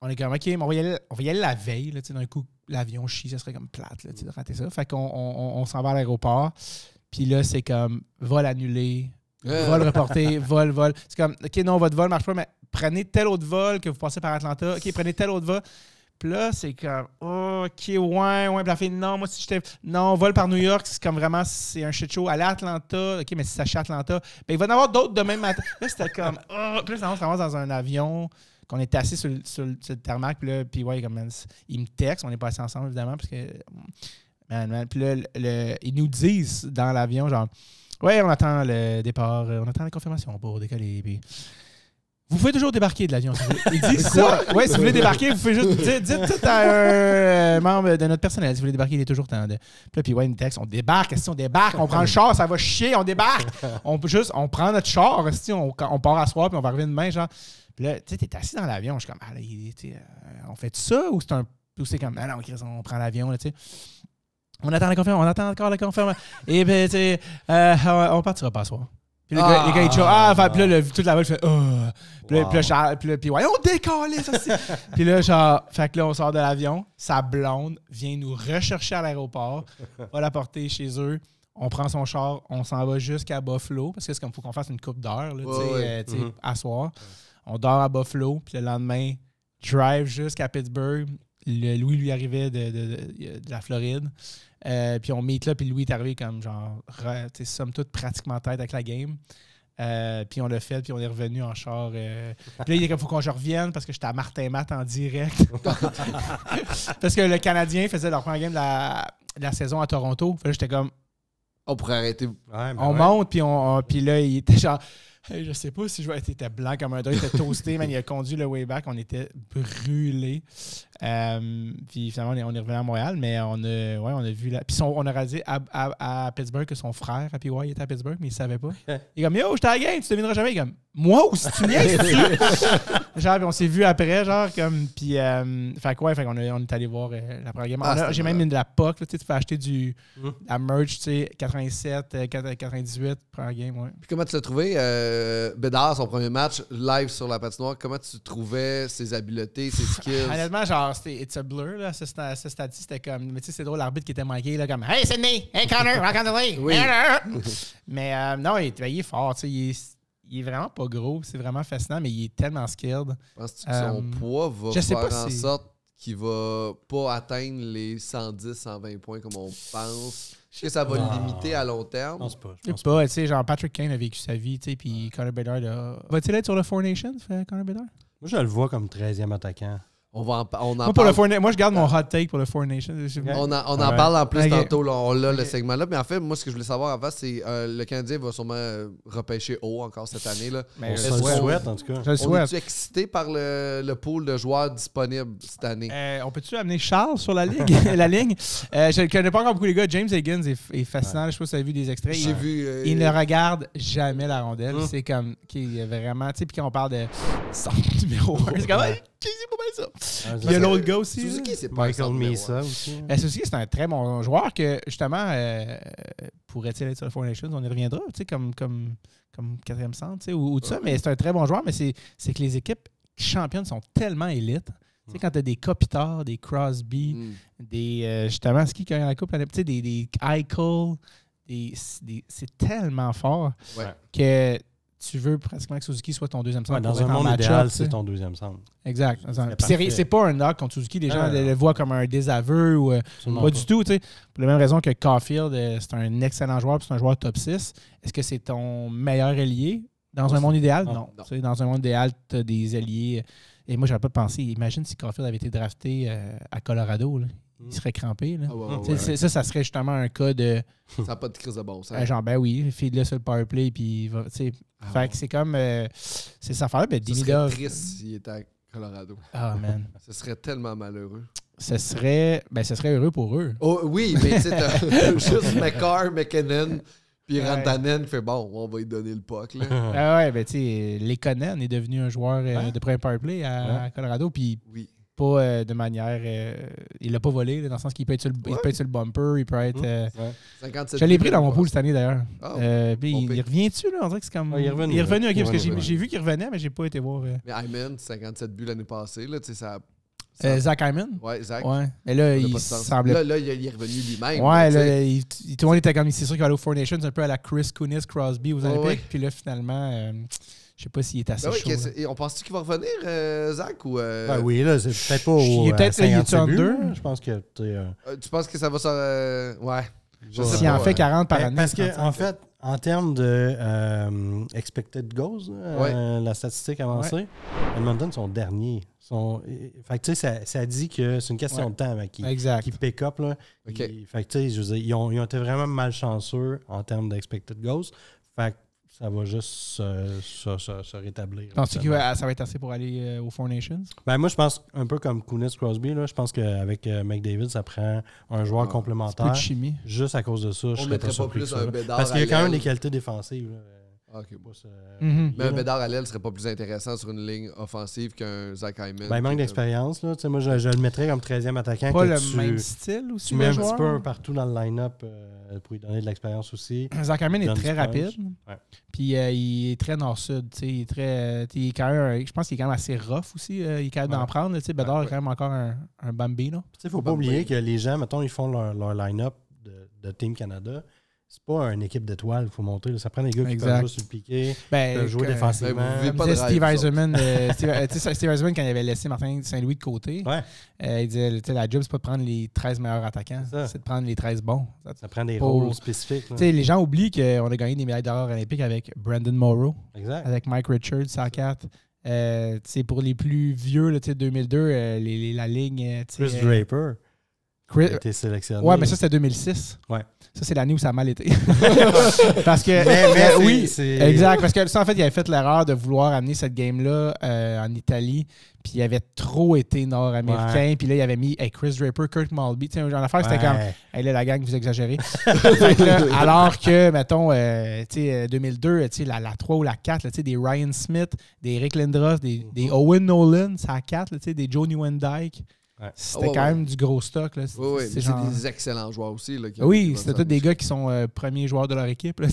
on est comme, OK, mais on va y aller la veille. Là, d'un coup, l'avion chie, ça serait comme plate là, de rater ça. Fait qu'on s'en va à l'aéroport. Puis là, c'est comme vol annulé, vol reporté, vol. C'est comme, OK, non, votre vol ne marche pas, mais prenez tel autre vol que vous passez par Atlanta. OK, prenez tel autre vol. Puis là, c'est comme, oh, OK, ouais. Puis la fille, non, moi, si j'étais. Non, vol par New York, c'est comme vraiment, c'est un shit show. Aller à Atlanta, OK, mais si ça chie à Atlanta, ben, il va y en avoir d'autres demain matin. Là, c'était comme, oh. Puis là, on se ramasse dans un avion, qu'on était assis sur le tarmac, puis là, puis ouais, comme, il me texte, on n'est pas assis ensemble, évidemment, parce que. Man. Puis là, ils nous disent dans l'avion, genre, ouais, on attend le départ, on attend la confirmation pour décoller. Puis, vous pouvez toujours débarquer de l'avion. Ils disent ça. Ouais, si vous voulez débarquer, vous pouvez juste dites tout à un membre de notre personnel. Si vous voulez débarquer, il est toujours temps de. Puis ouais, une texte, on débarque. Si on débarque, on prend le char, ça va chier, on débarque. On prend notre char, on part à soir, puis on va arriver demain, genre. Puis là, tu sais, t'es assis dans l'avion, je suis comme, on fait ça ou c'est comme, ah non, on prend l'avion, là, tu sais. On attend encore la confirmation. Et puis, tu sais, on partira pas à soir. Puis les gars, ils disent, puis là, toute la vol fait, puis ouais, on décolle, ça, c'est. Puis là, genre, fait que là, on sort de l'avion, sa blonde vient nous rechercher à l'aéroport, va la porter chez eux, on prend son char, on s'en va jusqu'à Buffalo, parce que c'est comme, il faut qu'on fasse une coupe d'heures, là, tu sais, à soir. On dort à Buffalo, puis le lendemain, drive jusqu'à Pittsburgh. Louis lui arrivait de la Floride. Puis on meet là, puis Louis est arrivé comme genre, somme toute pratiquement tête avec la game. Puis on l'a fait, puis on est revenu en char. Puis là, il est comme, faut qu'on je revienne parce que j'étais à Martin Matt en direct. Parce que le Canadien faisait leur première game de la saison à Toronto. Puis là, j'étais comme, on pourrait arrêter. On monte, puis là, il était genre, hey, je sais pas si je vais être. Il était blanc comme un drap, il était toasté, man. Il a conduit le way back, on était brûlés. Puis finalement, on est revenu à Montréal, mais on a vu là. Puis on a réalisé à Pittsburgh que son frère, à PY, était à Pittsburgh, mais il savait pas. Il est comme, yo, j'étais à la game, tu devineras jamais. Il est comme, moi aussi, tu niaises. Genre, puis on s'est vu après, genre, comme. Puis, fait qu'on est allé voir la première game. J'ai même une de la POC, là, tu fais acheter la merch, tu sais, 87, 98, première game, ouais. Puis comment tu l'as trouvé, Bédard, son premier match live sur la patinoire? Comment tu trouvais ses habiletés, ses skills? Honnêtement, genre, c'était It's a Blur, là, ce stade-ci, c'était comme, mais tu sais, c'est drôle, l'arbitre qui était manqué, là, comme, Hey Sydney, hey Connor, rock on the league. Oui. Mais non, il est fort, tu sais, il est vraiment pas gros, c'est vraiment fascinant, mais il est tellement skilled. Penses-tu que son poids va faire en sorte qu'il va pas atteindre les 110, 120 points comme on pense? Est-ce que ça va le limiter à long terme? Je pense pas. Je sais pas, tu sais, genre Patrick Kane a vécu sa vie, tu sais, puis Connor Bedard va-t-il être sur le Four Nations, Connor Bedard? Moi, je le vois comme 13e attaquant. Moi, je garde mon hot take pour le Four Nations. On en parle en plus tantôt. Là, on l'a le segment-là. Mais en fait, moi, ce que je voulais savoir avant, c'est le Canadien va sûrement repêcher haut encore cette année. Là. On se le souhaite, en tout cas. On est-tu excité par le pool de joueurs disponibles cette année? On peut-tu amener Charles sur la ligne? Je ne connais pas encore beaucoup les gars. James Higgins est fascinant. Je sais pas si vous avez vu des extraits. Il ne regarde jamais la rondelle. C'est comme qu'il est vraiment... Tu sais, puis quand on parle de son numéro 1, c'est comme... C'est pas mal ça. Il y a l'autre gars aussi. Suzuki, c'est Michael Mesa aussi. Suzuki, c'est un très bon joueur que, justement, pourrait-il être sur le Four Nations? On y reviendra, tu sais, comme quatrième centre, tu sais, ou tout ça. Mais c'est un très bon joueur, mais c'est que les équipes championnes sont tellement élites. Tu sais, quand tu as des Kopitar, des Crosby, des... justement, c'est qui a la coupe? Tu sais, des Eichel, c'est tellement fort que... Tu veux pratiquement que Suzuki soit ton deuxième centre. Dans un monde idéal, c'est ton deuxième centre. Exact. C'est pas un knock contre Suzuki. Les gens le voient comme un désaveu ou pas du tout. T'sais. Pour la même raison que Caulfield, c'est un excellent joueur c'est un joueur top 6. Est-ce que c'est ton meilleur ailier dans un monde idéal? Non. Dans un monde idéal, tu as des alliés. Et moi, j'aurais pas pensé. Imagine si Caulfield avait été drafté à Colorado. Là. Il serait crampé. Là. Ça serait justement un cas de... Ça n'a pas de crise de bon sens. Genre, ben oui, feed-le sur le powerplay, puis fait que c'est comme... c'est ça faire, ben Demidov... Ce serait triste s'il était à Colorado. Ah, man. Ce serait tellement malheureux. Ce serait heureux pour eux. Oh, oui, mais tu sais, t'as juste McCarr, McKinnon, puis Rantanen fait bon, on va lui donner le puck. Là. Ah ouais, ben tu sais, Lekonen est devenu un joueur de premier powerplay à Colorado, puis... Oui. Pas de manière... il l'a pas volé, là, dans le sens qu'il peut être sur le bumper, il peut être... Je l'ai pris dans mon pool cette année, d'ailleurs. Il revient-tu, là? On dirait que c'est comme... Il est revenu, OK, parce que j'ai vu qu'il revenait, mais j'ai pas été voir... Mais Hyman, 57 buts l'année passée, là, tu sais, ça... Zach Hyman? Ouais, Zach. Ouais. Mais là, il semblait... Là, il est revenu lui-même. Ouais, là, tout le monde était comme... C'est sûr qu'il va aller au Four Nations, un peu à la Chris Kunis Crosby aux Olympiques. Puis là, finalement... Je sais pas s'il est assez chaud. On pense-tu qu'il va revenir, Zach? Ou oui, là, c'est peut-être pas au il est peut-être 50 buts. Je pense que... tu penses que ça va se... ouais. S'il en fait 40 par année. Parce que, en fait, en termes de expected goals, la statistique avancée, Edmonton sont derniers. Fait que, tu sais, ça dit que c'est une question de temps avec qui pick up. Là. Fait que, tu sais, je veux dire, ils ont été vraiment malchanceux en termes d'expected goals. Fait que ça va juste se rétablir. Penses-tu que ça va être assez pour aller aux Four Nations? Ben moi, je pense un peu comme Kunis Crosby. Là, je pense qu'avec McDavid, ça prend un joueur complémentaire. Plus de chimie. Juste à cause de ça, je serais pas surpris plus un Bédard. Parce qu'il y a quand même des qualités défensives. Là. Okay. Mais un Bédard à l'aile serait pas plus intéressant sur une ligne offensive qu'un Zach Hyman. Ben, il manque d'expérience. Là. Moi, je le mettrais comme 13e attaquant. Pas le même style aussi. Tu mets un petit peu partout dans le line-up pour lui donner de l'expérience aussi. Zach Hyman est très rapide. Ouais. Puis il est très nord-sud. Il est très. Il est quand même, je pense qu'il est quand même assez rough aussi. Il est capable d'en prendre. Bédard est quand même encore un Bambino. Il ne faut pas oublier que les gens, mettons, ils font leur line-up de Team Canada. C'est pas une équipe d'étoiles, il faut monter. Là. Ça prend des gars qui peuvent jouer sur le piqué, qui peuvent jouer défensivement. Steve Eisenman, Steve Eisenman, quand il avait laissé Martin Saint-Louis de côté, il disait la job, c'est pas de prendre les 13 meilleurs attaquants, c'est de prendre les 13 bons. Ça prend des rôles spécifiques. Les gens oublient qu'on a gagné des médailles d'or olympiques avec Brandon Morrow, avec Mike Richards, 104. Pour les plus vieux, là, 2002, la ligne... Chris Draper. A été sélectionné. Ouais, mais ça, c'était 2006. Ouais. Ça, c'est l'année où ça a mal été. Parce que, oui, exact. Parce que ça, en fait, il avait fait l'erreur de vouloir amener cette game-là en Italie. Puis il avait trop été nord-américain. Ouais. Puis là, il avait mis Chris Draper, Kirk Mulvey. Tu sais, genre d'affaire, c'était comme, hey, là, la gang, vous exagérez. Fait que là, alors que, mettons, 2002, la 3 ou la 4, là, des Ryan Smith, des Eric Lindros, des Owen Nolan, ça à 4, là, des Joe Nieuwendyk. Ouais. C'était quand même du gros stock. Là. C'est des excellents joueurs aussi. Là, c'était tous des gars qui sont premiers joueurs de leur équipe. Là,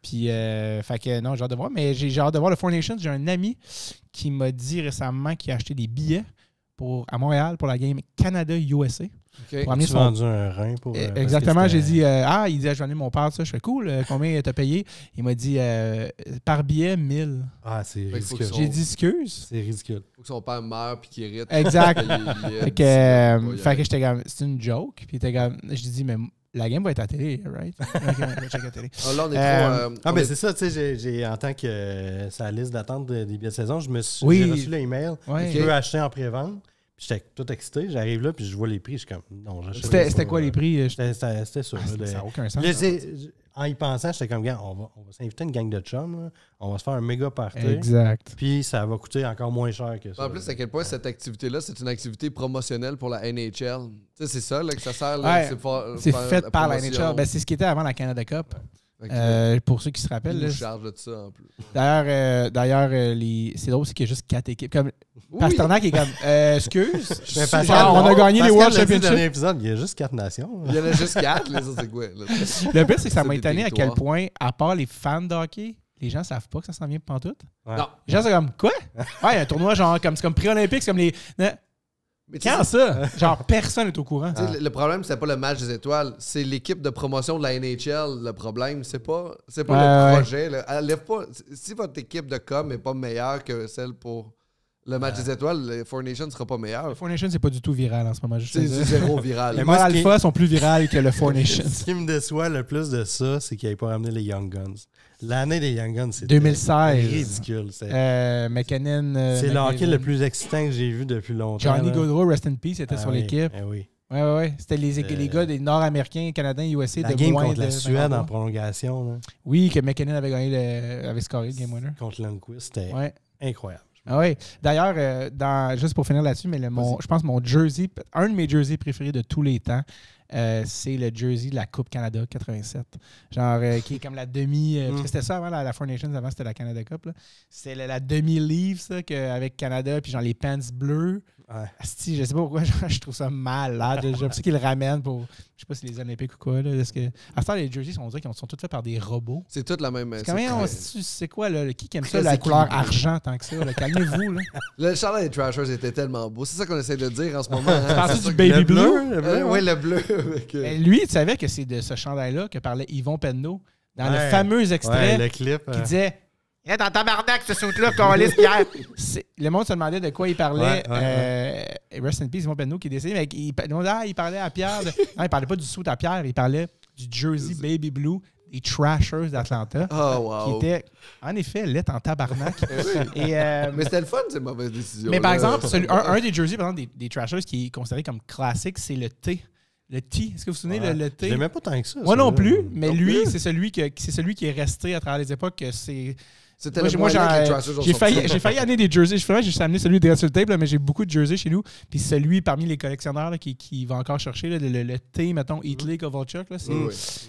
puis, fait que non, j'ai hâte de voir. Mais j'ai hâte de voir le Four Nations. J'ai un ami qui m'a dit récemment qu'il a acheté des billets à Montréal pour la game Canada-USA. Okay. Pour amener vendu un rein pour... exactement. J'ai dit, il dit, je vais amener mon père, ça. Je fais cool. Combien t'as payé? Il m'a dit, par billet, 1000. Ah, c'est ridicule. J'ai dit, excuse. C'est ridicule. Faut que son père meure puis qu'il hérite. Exact. Fait que j'étais comme, c'est une joke. Puis je dis, mais la game va être à la télé, right? À télé. Là, on est trop... mais c'est ça, tu sais, j'ai en tant que sa liste d'attente des billets de saison, j'ai reçu l'email. Tu peux acheter en pré-vente. J'étais tout excité. J'arrive là, puis je vois les prix. Je suis comme, non, j'achète. C'était quoi les prix? C'était ça. Ça n'a aucun sens. En y pensant, j'étais comme, gars, on va s'inviter une gang de chums. Là. On va se faire un méga party. Exact. Puis ça va coûter encore moins cher que ça. En plus, à quel point cette activité-là, c'est une activité promotionnelle pour la NHL. Tu sais, c'est ça là, que ça sert. Là, c'est fait par la NHL. Ben, c'est ce qui était avant la Canada Cup. Pour ceux qui se rappellent. Ils nous chargent de ça en plus. D'ailleurs, c'est drôle, c'est qu'il y a juste 4 équipes. Comme Pasternak est comme excuse. On a gagné les World Championships. Dans l'épisode, il y a juste 4 nations. Il y en a juste 4, les autres, c'est quoi? Le pire, c'est que ça m'a étonné à quel point, à part les fans de hockey, les gens savent pas que ça s'en vient pantoute. Ouais. Non. Les gens, c'est comme quoi? Ouais, un tournoi genre c'est comme pré-olympique, c'est comme les. Mais quand ça? Genre, personne n'est au courant. Le problème, c'est pas le match des étoiles, c'est l'équipe de promotion de la NHL. Le problème, c'est pas le projet. Là. Lève pas, si votre équipe de com n'est pas meilleure que celle pour le match des étoiles, le Four Nations ne sera pas meilleur. Le Four Nations, c'est pas du tout viral en ce moment. C'est zéro viral. Les Mort Alpha sont plus virales que le Four Nations. Ce qui me déçoit le plus de ça, c'est qu'il n'avait pas ramené les Young Guns. L'année des Young Guns, c'était 2016. Ridicule. McKinnon. C'est le hockey le plus excitant que j'ai vu depuis longtemps. Johnny Gaudreau, Rest in Peace, était sur l'équipe. Oui. Ouais. C'était les gars des Nord-Américains, Canadiens, USA la de game moins contre de la Suède en prolongation. Là. Oui, que McKinnon avait gagné avait scoré le game winner. Contre Lundqvist, c'était incroyable. Ah oui. D'ailleurs, juste pour finir là-dessus, mais je pense que mon jersey, un de mes jerseys préférés de tous les temps, c'est le jersey de la Coupe Canada 87. Genre, qui est comme la demi. Parce que c'était ça avant, la Four Nations, avant c'était la Canada Cup. C'était la demi-livre, ça, avec Canada, puis genre les pants bleus. Ouais. Asti, je sais pas pourquoi, je trouve ça malade. J'aime ça qu'ils le ramènent pour. Je sais pas si c'est les Olympiques ou quoi. Là, parce que, à ce temps, les jerseys, on dirait qu'ils sont tous faits par des robots. C'est toute la même. C'est quoi, là? Qui aime ça, la couleur argent tant que ça? Calmez-vous, là. Le chandail des Trashers était tellement beau. C'est ça qu'on essaie de dire en ce moment. Penses-tu du baby blue? Oui, le bleu. Lui, tu savais que c'est de ce chandail-là que parlait Yvon Penneau dans le fameux extrait le clip, qui disait « Dans tabarnak, ce saut-là, câlisse, Pierre! » Le monde se demandait de quoi il parlait. Rest in peace, Yvon Penneau qui est décédé. Mais il parlait à Pierre. Non, il parlait pas du saut à Pierre. Il parlait du jersey baby blue des Trashers d'Atlanta. Oh, wow. Qui était, en effet, laid en tabarnak. Mais c'était le fun, cette mauvaise décision. Mais par exemple, un des jerseys par exemple, des Trashers qui est considéré comme classique, c'est le T. Le T, est-ce que vous vous souvenez le T? Je l'aimais pas tant que ça. Moi non plus, mais lui, c'est celui qui est resté à travers les époques. C'était moi, j'ai failli amener des jerseys. J'ai amené celui de sur le tape, mais j'ai beaucoup de jerseys chez nous. Puis celui parmi les collectionneurs là, qui va encore chercher le T, mettons, Heatley Kovalchuk,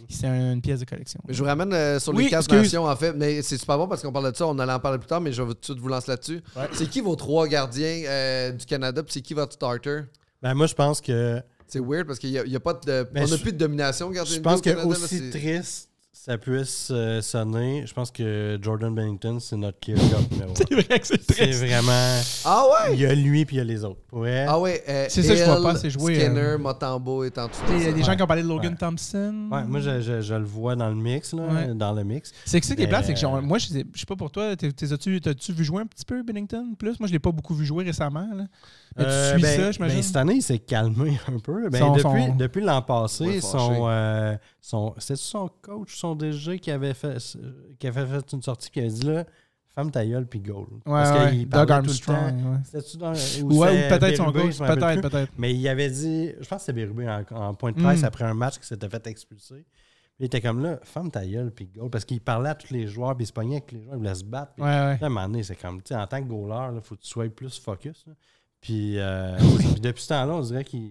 c'est une pièce de collection. Mais je vous ramène sur les 4 nations, en fait. Mais c'est super bon parce qu'on parle de ça. On allait en parler plus tard, mais je vais tout de vous lancer là-dessus. Ouais. C'est qui vos 3 gardiens du Canada? Puis c'est qui votre starter? Ben moi, je pense que... C'est weird parce qu'il n'y a pas de... on n'a plus de domination gardien. Je pense que aussi triste ça puisse sonner, je pense que Jordan Bennington, c'est notre clear cut numéro 1. C'est vrai que c'est triste. C'est vraiment... Ah ouais? Il y a lui puis il y a les autres. Ouais. Ah ouais, c'est ça que je vois pas, c'est jouer. Skinner, Motambo et tant tout ça. Il y a des gens qui ont parlé de Logan Thompson. Ouais, moi, je le vois dans le mix, là, dans le mix. C'est que ça qui est plate, c'est que genre, moi, je sais pas pour toi, t'as-tu vu jouer un petit peu Bennington plus? Moi, je l'ai pas beaucoup vu jouer récemment, là. Mais tu suis ça, j'imagine? Cette année, il s'est calmé un peu. Depuis l'an passé, c'est son coach, son DG qui avait fait une sortie qui avait dit là, ferme ta gueule puis goal. Parce qu'il Doug Armstrong. Ou peut-être son coach, peut-être. Mais il avait dit, je pense que c'est Bérubé en point de presse après un match qui s'était fait expulser. Il était comme là, ferme ta gueule puis goal. Parce qu'il parlait à tous les joueurs, puis il se pognait avec les joueurs, il voulait se battre. Puis, là, à un moment donné, c'est comme, tu sais, en tant que goaler, il faut que tu sois plus focus. Là. Puis depuis ce temps-là, on dirait qu'il.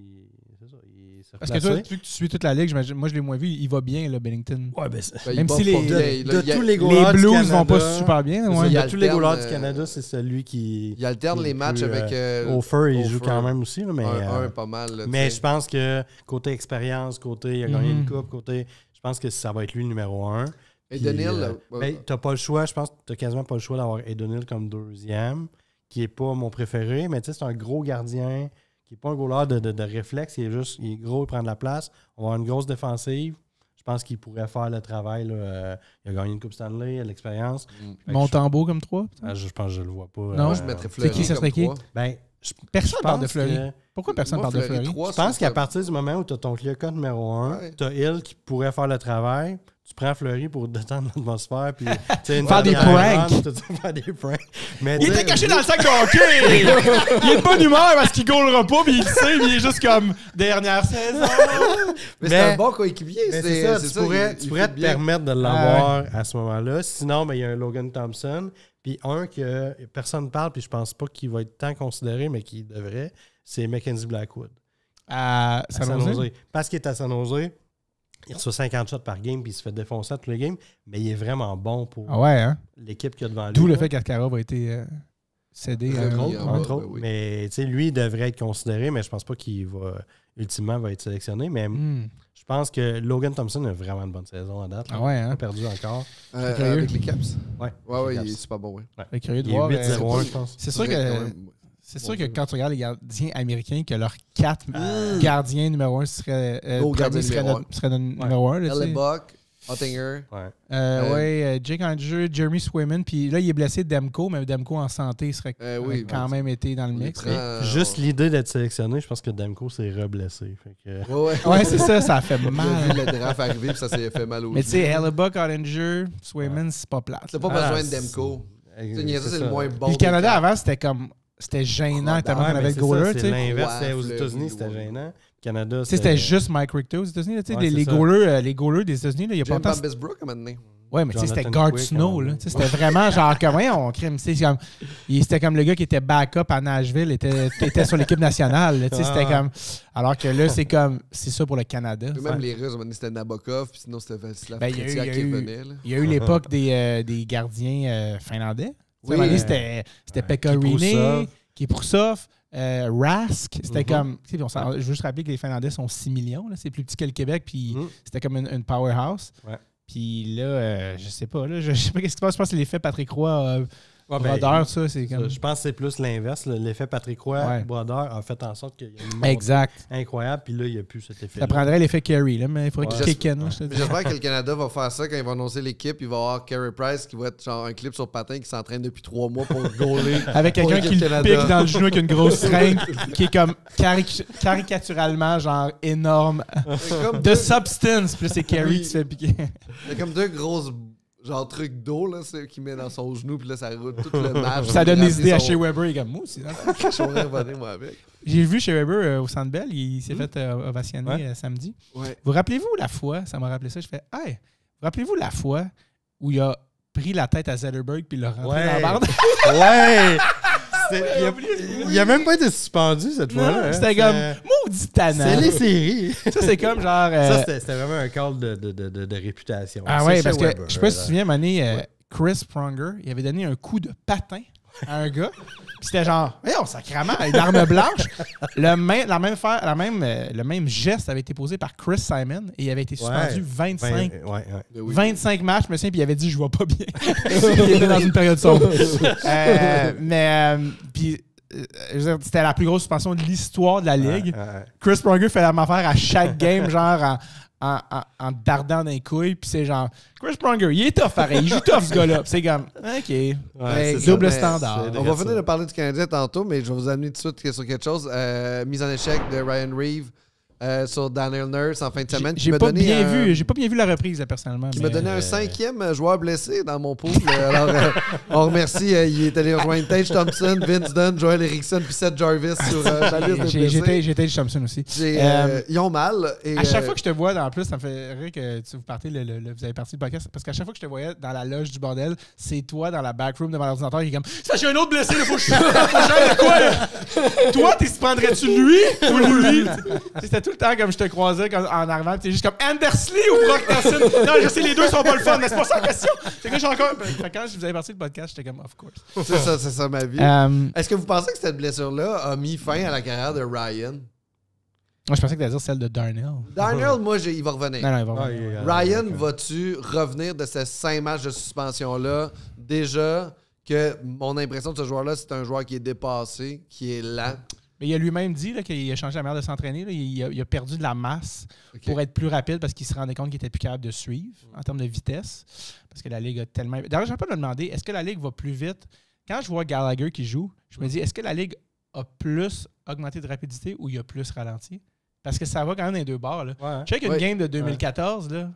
C'est ça, il s'est parce que toi, vu que tu suis toute la ligue, moi je l'ai moins vu, il va bien, là, Bennington. Ouais, ben, même si tous les Blues vont pas super bien. Ouais. De tous les goalers du Canada, c'est celui qui. Il alterne les matchs avec. Offer, il joue quand même aussi. Là, mais, pas mal. Là, mais je pense que côté expérience, côté il a gagné une coupe, je pense que ça va être lui le numéro 1. Et O'Neill. T'as pas le choix, je pense que t'as quasiment pas le choix d'avoir O'Neill comme deuxième, qui est pas mon préféré, mais tu sais, c'est un gros gardien, qui est pas un goaler de réflexe, il est gros, il prend de la place, on va avoir une grosse défensive. Je pense qu'il pourrait faire le travail. Là. Il a gagné une Coupe Stanley, il a l'expérience. Montembeau comme 3? Je pense que je le vois pas. Non, je mettrais Fleury. C'est qui, ça serait qui? Personne parle de Fleury. Pourquoi personne parle de Fleury? Je pense qu'à partir du moment où tu as ton clear cut numéro 1, tu as Hill qui pourrait faire le travail. tu prends Fleury pour détendre l'atmosphère, puis faire des pranks. Faire des pranks. Mais il était caché dans le sac de hockey! Il est de bonne humeur parce qu'il goalera pas, puis il le sait, mais il est juste comme dernière saison. Mais c'est un bon coéquipier. C'est ça, tu pourrais te permettre de l'avoir à ce moment-là. Sinon, il y a un Logan Thompson, puis un que personne ne parle, puis je pense pas qu'il va être tant considéré, mais qu'il devrait, c'est Mackenzie Blackwood. À San Jose? Parce qu'il est à San Jose. Il reçoit 50 shots par game puis il se fait défoncer à tous les games, mais il est vraiment bon pour l'équipe qu'il y a devant lui. D'où le fait qu'Askarov a été cédé entre autres. Oui. Mais lui, il devrait être considéré, mais je pense pas qu'il va ultimement être sélectionné. Mais je pense que Logan Thompson a vraiment une bonne saison à date. Pas perdu encore. Avec les Caps? Ouais, il est super bon. Ouais. Curieux de voir. 8-0-1, je pense. C'est sûr que... C'est sûr que quand tu regardes les gardiens américains, que leurs 4 gardiens numéro 1 seraient notre numéro 1. Hellebuck, Ottinger. Jake Andrew, Jeremy Swayman. Puis là, il est blessé Demko, mais Demko en santé serait quand même été dans le mix. Juste l'idée d'être sélectionné, je pense que Demko s'est reblessé. Ouais, c'est ça, ça a fait mal. J'ai vu le draft arriver, puis ça s'est fait mal aussi. Mais tu sais, Hellebuck, Ottinger, Swayman, c'est pas plate. T'as pas besoin de Demko. C'est le moins bon. Puis le Canada avant, c'était comme... C'était gênant tellement qu'on avait le goaler. C'est l'inverse. Aux États-Unis, c'était gênant. Canada, c'était juste Mike Richter aux États-Unis. Les goalers des États-Unis, il y a pas longtemps. Bisbrook, à un moment donné. Ouais, mais c'était Garth Snow. C'était vraiment genre comme on crime. C'était comme le gars qui était backup à Nashville, était sur l'équipe nationale. C'était comme. Alors que là, c'est ça pour le Canada. Même les Russes, à un moment donné, c'était Nabokov, puis sinon c'était Vasilov qui venait. Il y a eu l'époque des gardiens finlandais. Oui, c'était Pekka Rinne, Kiprusoff, Rask. C'était comme... Je veux juste rappeler que les Finlandais sont 6 millions. C'est plus petit que le Québec. Puis c'était comme une powerhouse. Ouais. Puis là, je sais pas. Je sais pas qu'est-ce qui se passe. Je pense que c'est l'effet Patrick Roy. Brodeur, ça, c'est comme... Je pense que c'est plus l'inverse. L'effet Patrick Roy, Brodeur a fait en sorte qu'il y a une montée incroyable. Puis là, il n'y a plus cet effet. Ça prendrait l'effet Carey, là, mais il faudrait qu'il kick in. J'espère que le Canada va faire ça quand ils vont annoncer l'équipe. Il va y avoir Carey Price qui va être genre un clip sur patin qui s'entraîne depuis 3 mois pour goaler. Avec quelqu'un qui le pique dans le genou avec une grosse seringue qui est comme caricaturalement genre énorme. De substance. Puis là, c'est Carey qui se fait piquer. Il y a comme 2 grosses... genre truc d'eau là, qu'il met dans son genou, puis là, ça roule tout le match. Ça donne des idées à Shea Weber, il est comme moi aussi. Je pourrais revenir, moi, avec. J'ai vu Shea Weber au Centre Bell, il s'est fait ovationner samedi. Ouais. Vous rappelez-vous la fois, ça m'a rappelé ça, je fais « Hey, vous rappelez-vous la fois où il a pris la tête à Zetterberg puis il l'a rentré dans la barre? » Ouais! Il a même pas été suspendu cette fois-là. C'était comme maudit tannant. C'est les séries. Ça, c'est comme genre. Ça, c'était vraiment un call de réputation. Ah ouais, parce que je sais pas si tu te souviens, Chris Pronger, il avait donné un coup de patin à un gars. Puis c'était genre, voyons, sacrément, une arme blanche. Le même geste avait été posé par Chris Simon et il avait été suspendu 25 matchs, je me souviens, puis il avait dit, je vois pas bien. Il était dans une période sombre. Puis c'était la plus grosse suspension de l'histoire de la Ligue. Chris Pronger fait la même affaire à chaque game, genre en dardant dans les couilles, puis c'est genre Chris Pronger, il est tough pareil, il joue tough ce gars-là. Puis c'est comme OK, double standard. On va finir de parler du Canadien tantôt, mais je vais vous amener tout de suite sur quelque chose. Mise en échec de Ryan Reeve sur Daniel Nurse en fin de semaine. J'ai pas bien vu la reprise, là, personnellement. Qui m'a donné un 5e joueur blessé dans mon pool. Alors, on remercie, il est allé rejoindre Tage Thompson, Vince Dunn, Joel Eriksson puis Seth Jarvis sur la liste de blessés. J'ai Tage Thompson aussi. Ils ont mal. Et, à chaque fois que je te vois, en plus, ça me fait rire que vous avez parti du podcast, parce qu'à chaque fois que je te voyais dans la loge du bordel, c'est toi dans la backroom devant l'ordinateur qui est comme « Ça, j'ai un autre blessé, il faut que je fasse quoi? Toi, tu te prendrais-tu lui ou lui? » C'était tout le temps comme je te croisais en arrivant, t'es juste comme Andersley ou Brock Nelson. Non, je sais, les deux sont pas le fun, mais c'est pas ça la question. C'est que j'ai encore. Quand je vous avais parti le podcast, j'étais comme, of course. C'est ça ma vie. Est-ce que vous pensez que cette blessure-là a mis fin à la carrière de Ryan? Moi, je pensais que tu allais dire celle de Darnell. Darnell, moi, il va revenir. Non, il va revenir. Ryan, vas-tu revenir de ces 5 matchs de suspension-là? Déjà que mon impression de ce joueur-là, c'est un joueur qui est dépassé, qui est lent. Mais il a lui-même dit qu'il a changé la manière de s'entraîner. Il a perdu de la masse pour être plus rapide parce qu'il se rendait compte qu'il était plus capable de suivre en termes de vitesse. Parce que la Ligue a tellement... D'ailleurs, je vais pas me demander, est-ce que la Ligue va plus vite? Quand je vois Gallagher qui joue, je me dis, est-ce que la Ligue a plus augmenté de rapidité ou il a plus ralenti? Parce que ça va quand même dans les deux bords. Là. Ouais. Je sais qu'une game de 2014, là,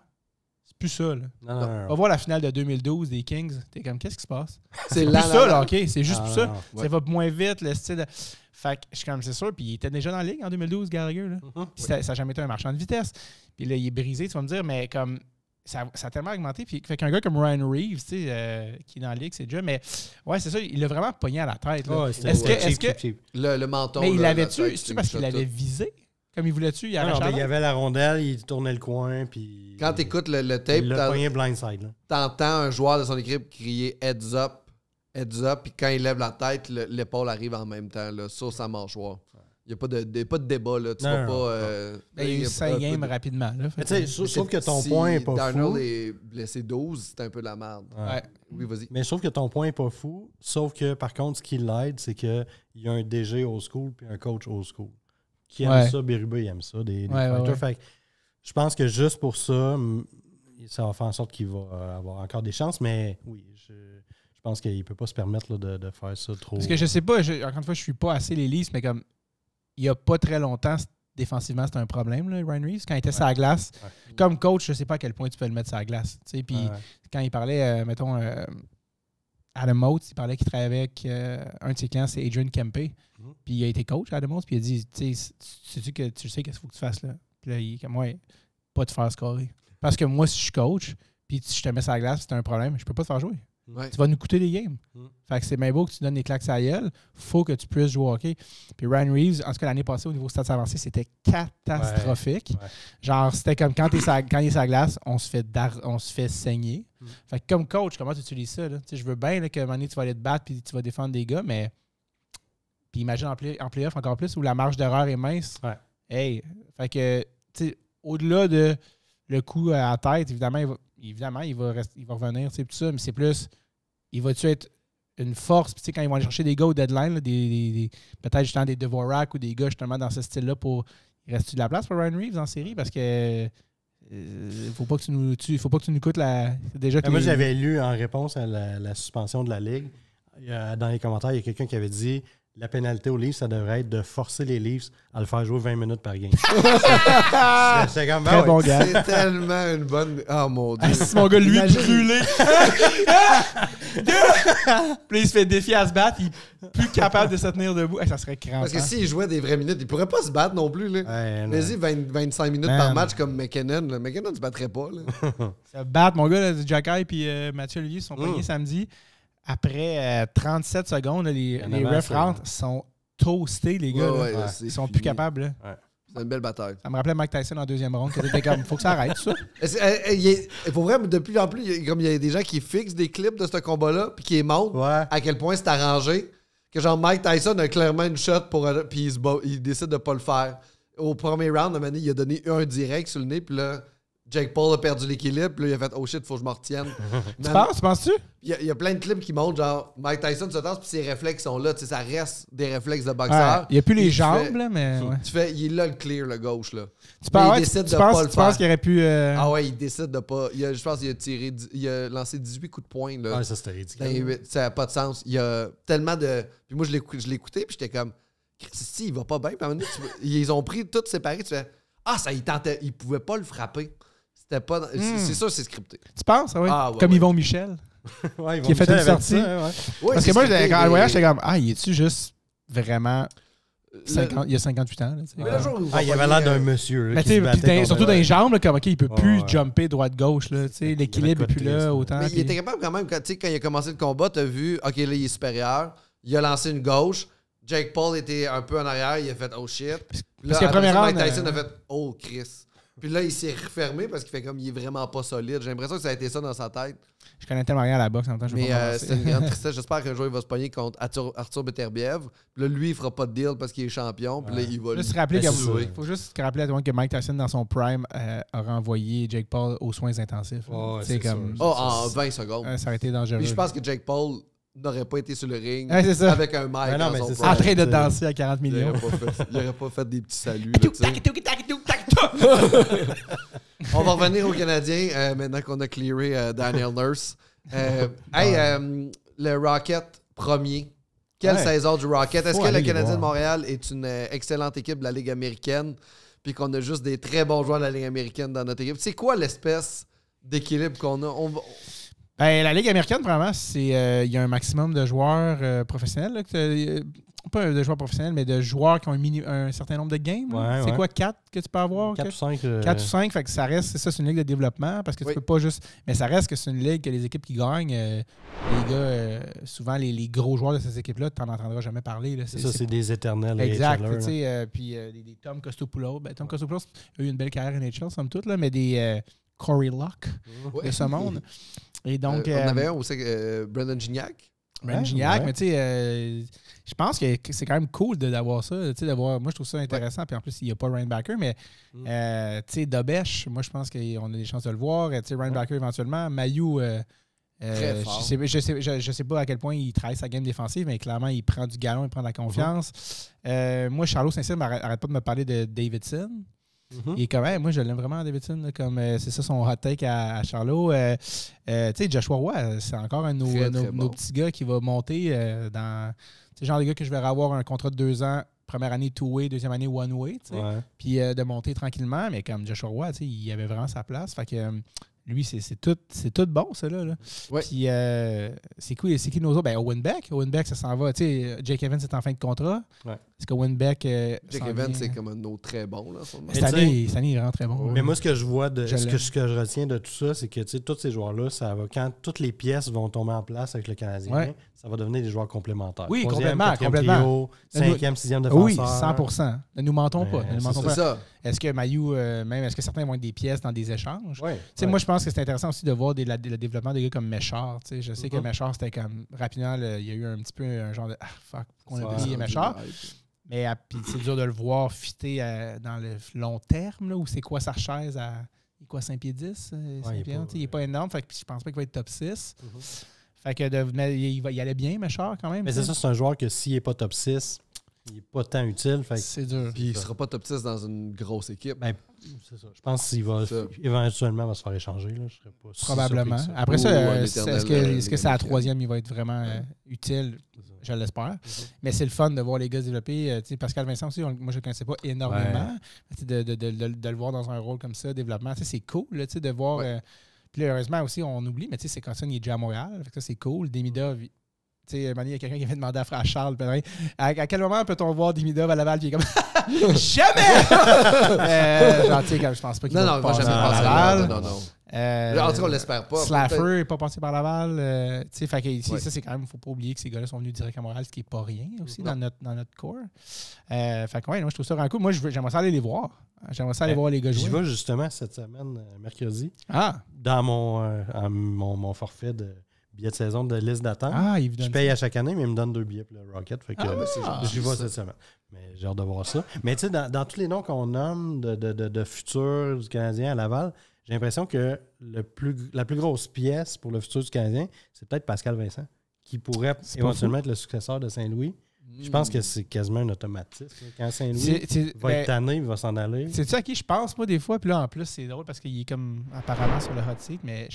C'est plus ça, là. Non. Va voir la finale de 2012 des Kings. T'es comme, qu'est-ce qui se passe? C'est plus ça, là, OK? C'est juste plus ça. Ouais. Ça va moins vite, le style. Fait que je suis comme, c'est sûr. Puis il était déjà dans la ligue en 2012, Gallagher. Là. Puis ça n'a jamais été un marchand de vitesse. Puis là, il est brisé, tu vas me dire, mais comme ça a tellement augmenté. Puis fait qu'un gars comme Ryan Reeves, tu sais, qui est dans la ligue, c'est déjà. Mais ouais, c'est ça, il l'a vraiment pogné à la tête. Là. Est-ce que cheap. Le menton. mais il là, l'avait-tu, c'est parce qu'il l'avait visé? Comme il voulait-tu, il arrachait. Il y avait la rondelle, il tournait le coin, puis... Quand t'écoutes le tape, il l'a pogné blindside, là. T'entends un joueur de son équipe crier « heads up », puis quand il lève la tête, l'épaule arrive en même temps, là, sur sa mâchoire. Il n'y a pas de débat, là. Tu vas pas... il y a eu 5 games rapidement, là. Mais tu sais, sauf que ton point n'est pas fou. Darnell est blessé 12, c'est un peu de la merde. Ouais. Oui, vas-y. Mais je trouve que ton point n'est pas fou, sauf que, par contre, ce qui l'aide, c'est qu'il y a un DG old school puis un coach old school. Qui aime ça, Berube, il aime ça, des fighters. Fait que je pense que juste pour ça, ça va faire en sorte qu'il va avoir encore des chances, mais oui, je pense qu'il ne peut pas se permettre là, de faire ça trop. Parce que je sais pas, encore une fois, je suis pas assez les Leafs, mais comme il n'y a pas très longtemps, défensivement, c'était un problème, là, Ryan Reeves. Quand il était sur la glace, comme coach, je sais pas à quel point tu peux le mettre sur la glace. Puis quand il parlait, mettons, Adam Oates, il parlait qu'il travaillait avec un de ses clients, c'est Adrian Kempe. Puis il a été coach, Adam Oates, puis il a dit, tu sais qu'est-ce qu'il faut que tu fasses là. Puis là, il est comme, ouais, pas te faire scorer. Parce que moi, si je suis coach, puis si je te mets sur la glace, c'est un problème, je peux pas te faire jouer. Tu vas nous coûter des games. Fait que c'est bien beau que tu donnes des claques à la gueule. Faut que tu puisses jouer au hockey. Puis Ryan Reeves, en tout cas, l'année passée, au niveau stats avancés, c'était catastrophique. Genre, c'était comme quand il est sur la glace, on se fait saigner. Fait que comme coach, comment tu utilises ça? Là? Je veux bien là, qu'à un moment donné, tu vas aller te battre puis tu vas défendre des gars, mais puis imagine en play-off encore plus où la marge d'erreur est mince. Hey, fait que, tu sais, au-delà de le coup à la tête, évidemment, il va revenir, tout ça, mais c'est plus, il va-tu être une force? Puis, quand ils vont aller chercher des gars au deadline, là, peut-être justement des Dvorak ou des gars justement dans ce style-là, il reste-tu de la place pour Ryan Reeves en série? Parce que faut pas que tu nous coûtes la. Déjà moi, j'avais lu en réponse à la suspension de la Ligue, dans les commentaires, il y a quelqu'un qui avait dit la pénalité aux Leafs, ça devrait être de forcer les Leafs à le faire jouer 20 minutes par game. C'est comme très bon gars. C'est tellement une bonne. Oh mon Dieu. C'est mon gars, lui, brûlé. Puis il se fait défier à se battre, il est plus capable de se tenir debout. Ça serait crampant. Parce que s'il jouait des vraies minutes, il pourrait pas se battre non plus. Là. Vas-y, 25 minutes par match comme McKinnon. Là. McKinnon ne se battrait pas. Là. Se battre, mon gars, Jacky et Mathieu Olivier sont pognés samedi. Après 37 secondes, les refs rentrent, sont toastés, les gars. Ils sont plus capables. Là. C'est une belle bataille. Ça me rappelait Mike Tyson en deuxième ronde. Il faut que ça arrête, ça. Pour vrai, de plus en plus, il y a des gens qui fixent des clips de ce combat-là puis qui montrent à quel point c'est arrangé. Que genre Mike Tyson a clairement une shot puis il décide de pas le faire. Au premier round, il a donné un direct sur le nez, puis là, Jake Paul a perdu l'équilibre, puis là, il a fait « Oh shit, faut que je m'en retienne. » Tu penses-tu? Il y a plein de clips qui montrent, genre, Mike Tyson se tasse, puis ses réflexes sont là. Tu sais, ça reste des réflexes de boxeur. Il n'y a plus les jambes, là, mais... Il est là, le clear, le gauche, là. Tu penses qu'il aurait pu... Ah ouais, il décide de pas... je pense qu'il a lancé 18 coups de poing, là. Ouais, ça, c'était ridicule. Ça n'a pas de sens. Il y a tellement de... Puis moi, je l'ai écouté, puis j'étais comme... Si, il va pas bien. Puis à un moment donné, ils ont pris tout séparé. Tu fais... Ah, ça, il tentait... Il pouvait pas le frapper. Pas... C'est sûr, c'est scripté. Tu penses, oui? Comme Yvon Michel. Qui a fait une sortie. Parce que moi, quand le voyage, j'étais comme, il est-tu juste vraiment. Il y a 58 ans. Là, il avait l'air d'un monsieur. Surtout dans les jambes, comme, il peut plus jumper droite-gauche. L'équilibre n'est plus là autant. Mais il était capable quand même, quand il a commencé le combat, tu as vu, OK, là, il est supérieur. Il a lancé une gauche. Jake Paul était un peu en arrière. Il a fait, oh shit. Parce que première Mike Tyson a fait, oh Chris. Puis là, il s'est refermé parce qu'il fait comme il est vraiment pas solide. J'ai l'impression que ça a été ça dans sa tête. Je connais tellement rien à la boxe en même temps. Mais c'est une grande tristesse. J'espère qu'un jour, il va se pogner contre Arthur Beterbiev. Puis là, lui, il fera pas de deal parce qu'il est champion. Puis là, il va il faut juste se rappeler à tout le monde que Mike Tyson, dans son prime, a renvoyé Jake Paul aux soins intensifs. C'est comme... en 20 secondes. Ça aurait été dangereux. Puis je pense que Jake Paul n'aurait pas été sur le ring avec un mic en train de danser à 40 millions. Il n'aurait pas fait des petits saluts. On va revenir aux Canadiens maintenant qu'on a clearé Daniel Nurse. Le Rocket premier. Quelle saison du Rocket? Est-ce que le Canadien de Montréal est une excellente équipe de la Ligue américaine puis qu'on a juste des très bons joueurs de la Ligue américaine dans notre équipe? C'est quoi l'espèce d'équilibre qu'on a. Ben, la Ligue américaine, probablement, il y a un maximum de joueurs professionnels. Là, pas de joueurs professionnels, mais de joueurs qui ont un certain nombre de games. Ouais, c'est quoi, 4 que tu peux avoir? 4 ou 5. 4 ou 5, fait que ça reste, c'est une ligue de développement parce que tu peux pas juste. Mais ça reste que c'est une ligue que les équipes qui gagnent, les gars, souvent les gros joueurs de ces équipes-là, tu n'en entendras jamais parler. Là. C'est des éternels. Exact. Puis des Tom Kostopoulos. Ben, Tom Kostopoulos a eu une belle carrière NHL, somme toute, là, mais des Corey Locke de ce monde. Et donc, on avait un aussi, Brandon Gignac. Brandon Gignac, mais tu sais, je pense que c'est quand même cool d'avoir ça. Moi, je trouve ça intéressant. Puis en plus, il n'y a pas Ryan Backer, mais tu sais, Dobesch, moi, je pense qu'on a des chances de le voir. Tu sais, Ryan Backer éventuellement. Mailloux, je sais pas à quel point il travaille sa game défensive, mais clairement, il prend du galon, il prend de la confiance. Moi, Charlot Saint-Cyr n'arrête pas de me parler de Davidson. Et quand même, moi, je l'aime vraiment, Davidson. Là, comme c'est ça son hot take à Charlot. Tu sais, Joshua Roy, c'est encore un de nos petits gars qui va monter dans. C'est le genre de gars que je vais avoir un contrat de 2 ans, première année two-way, deuxième année one-way. Puis de monter tranquillement. Mais comme Joshua Roy, il avait vraiment sa place. Fait que lui, c'est tout bon, ça. Là. Ouais. Puis c'est qui nos autres? Ben, Owen Beck. Owen Beck, ça s'en va. Tu sais, Jake Evans est en fin de contrat. Ouais. Est-ce que Owen Beck. Jake Evans, c'est comme un autre très bon. Là, cette année, il est vraiment très bon. Mais moi, ce que je vois, ce que je retiens de tout ça, c'est que tous ces joueurs-là, quand toutes les pièces vont tomber en place avec le Canadien, ça va devenir des joueurs complémentaires. Oui, 3e, complètement. 4e trio, 5e, 6e défenseur. Oui, 100%. Ne nous mentons pas. C'est ça. Est-ce que Mailloux, est-ce que certains vont être des pièces dans des échanges? Ouais. Moi, je pense que c'est intéressant aussi de voir le développement des gars comme Méchard. Je sais que Méchard, c'était comme rapidement, il y a eu un petit peu un genre de fuck, qu'on a pris Méchard. Mais puis c'est dur de le voir fitter dans le long terme, là, où c'est quoi sa chaise à. Il est quoi, 5 pieds 10? Il n'est pas énorme, fait que je pense pas qu'il va être top 6. Fait que il allait bien, Méchard, quand même. Mais c'est ça, c'est un joueur que s'il n'est pas top 6, il n'est pas tant utile. C'est dur. Puis il ne sera pas top 6 dans une grosse équipe. Ben, c'est ça. Je pense qu'il va éventuellement va se faire échanger. Là. Je serais pas probablement. Si après ça, est-ce que c'est à la 3e, il va être vraiment utile? Je l'espère. Mais c'est le fun de voir les gars se développer. Pascal Vincent aussi, moi, je ne le connaissais pas énormément. De le voir dans un rôle comme ça, développement, c'est cool là, de voir. Puis heureusement aussi, on oublie, mais c'est quand ça, il est déjà à Montréal. Ça, c'est cool. Demidov, il y a quelqu'un qui avait demandé à Charles, à quel moment peut-on voir Demidov à Laval? Puis il est comme jamais! Je pense pas qu'il va passer par Laval. Non. En tout cas, on l'espère pas. Slaffer n'est pas passé par Laval. Fait que ici, ça, c'est quand même, il ne faut pas oublier que ces gars-là sont venus direct à Montréal, ce qui n'est pas rien aussi dans notre corps. Fait que moi, je trouve ça vraiment cool. Moi, j'aimerais ça aller les voir. J'aimerais ça aller voir les gars jouer. J'y vais justement cette semaine, mercredi, dans mon forfait de billets de saison de liste d'attente. Je paye à chaque année, mais ils me donnent 2 billets pour le Rocket. Fait que j'y vais cette semaine. Mais j'ai hâte de voir ça. Mais tu sais, dans tous les noms qu'on nomme de futur du Canadien à Laval, j'ai l'impression que la plus grosse pièce pour le futur du Canadien, c'est peut-être Pascal Vincent, qui pourrait éventuellement être le successeur de Saint-Louis. Je pense que c'est quasiment un automatisme. Quand Saint-Louis va être tanné, il va s'en aller. C'est-tu à qui je pense, moi, des fois? Puis là, en plus, c'est drôle parce qu'il est comme apparemment sur le hot seat, mais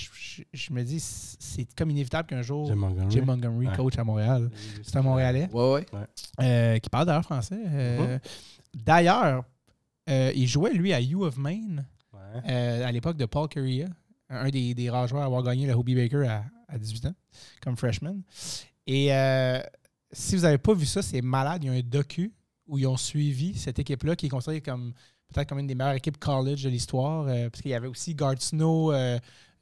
je me dis, c'est comme inévitable qu'un jour, Jim Montgomery coach à Montréal. C'est un Montréalais qui parle d'ailleurs français. D'ailleurs, il jouait, lui, à U of Maine à l'époque de Paul Kariya, un des rares joueurs à avoir gagné le Hobie Baker à 18 ans, comme freshman. Et si vous n'avez pas vu ça, c'est malade. Il y a un docu où ils ont suivi cette équipe-là qui est considérée comme peut-être comme une des meilleures équipes college de l'histoire. Parce qu'il y avait aussi Gard Snow,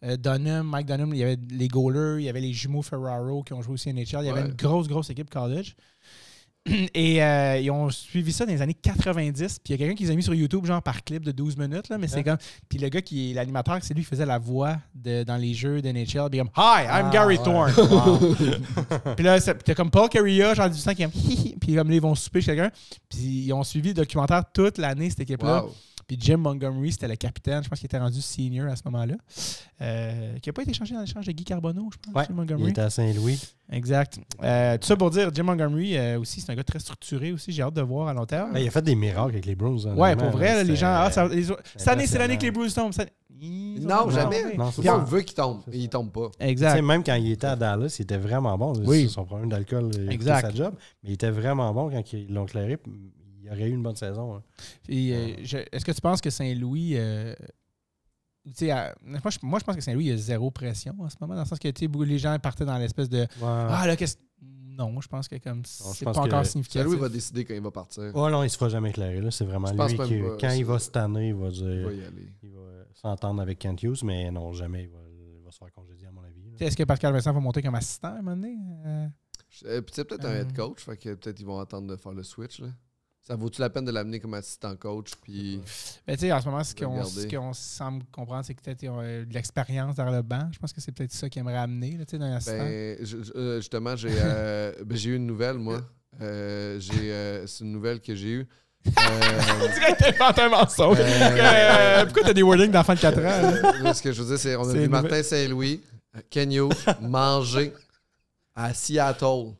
Dunham, Mike Dunham, il y avait les goalers, il y avait les jumeaux Ferraro qui ont joué aussi à NHL. Il y avait une grosse équipe college. Et ils ont suivi ça dans les années 90. Puis il y a quelqu'un qui les a mis sur YouTube, genre par clip de 12 minutes. Là, mais c'est comme. Puis le gars qui est l'animateur, c'est lui qui faisait la voix dans les jeux de NHL. Puis comme Hi, I'm Gary Thorne. Puis là, t'as comme Paul Kariya, genre 18 ans, qui aime. Puis comme là, ils vont souper chez quelqu'un. Puis ils ont suivi le documentaire toute l'année, cette équipe-là. Puis Jim Montgomery, c'était le capitaine. Je pense qu'il était rendu senior à ce moment-là. Qui n'a pas été échangé dans l'échange de Guy Carbonneau, je pense. Jim Montgomery. Il était à Saint-Louis. Exact. Tout ça pour dire, Jim Montgomery aussi, c'est un gars très structuré aussi. J'ai hâte de voir à long terme. Il a fait des miracles avec les Bruins. Ouais, pour vrai, les gens. Cette année, c'est l'année que les Bruins tombent. Non, jamais. Tout le monde veut qu'il tombe. Et il tombe pas. Exact. Même quand il était à Dallas, il était vraiment bon. Oui. Son problème d'alcool, il faisait sa job. Mais il était vraiment bon quand ils l'ont clairé. Il aurait eu une bonne saison. Est-ce que tu penses que Saint-Louis moi, je pense que Saint-Louis, il y a zéro pression en ce moment, dans le sens que les gens partaient dans l'espèce de ah là, qu'est-ce. Non, je pense que comme c'est pas encore significatif. Saint-Louis va décider quand il va partir. Oh non, il se fera jamais éclairer. Là. C'est vraiment lui qui, quand il va cette année, il va dire. Il va s'entendre avec Kent Hughes, mais non, jamais il va se faire congédier, à mon avis. Est-ce que Pascal Vincent va monter comme assistant à un moment donné? C'est peut-être un head coach, fait que peut-être ils vont attendre de faire le switch. Là. Ça vaut-tu la peine de l'amener comme assistant coach? Puis en ce moment, ce qu'on semble comprendre, c'est que peut-être de l'expérience dans le banc. Je pense que c'est peut-être ça qu'ils aimeraient amener d'un assistant. Justement, j'ai eu une nouvelle, moi. C'est une nouvelle que j'ai eue. On dirait que t'inventes un mensonge. Pourquoi t'as des wordings d'enfants de 4 ans? Ce que je veux dire, c'est on a vu Martin Saint-Louis, Kent Hughes, manger à Seattle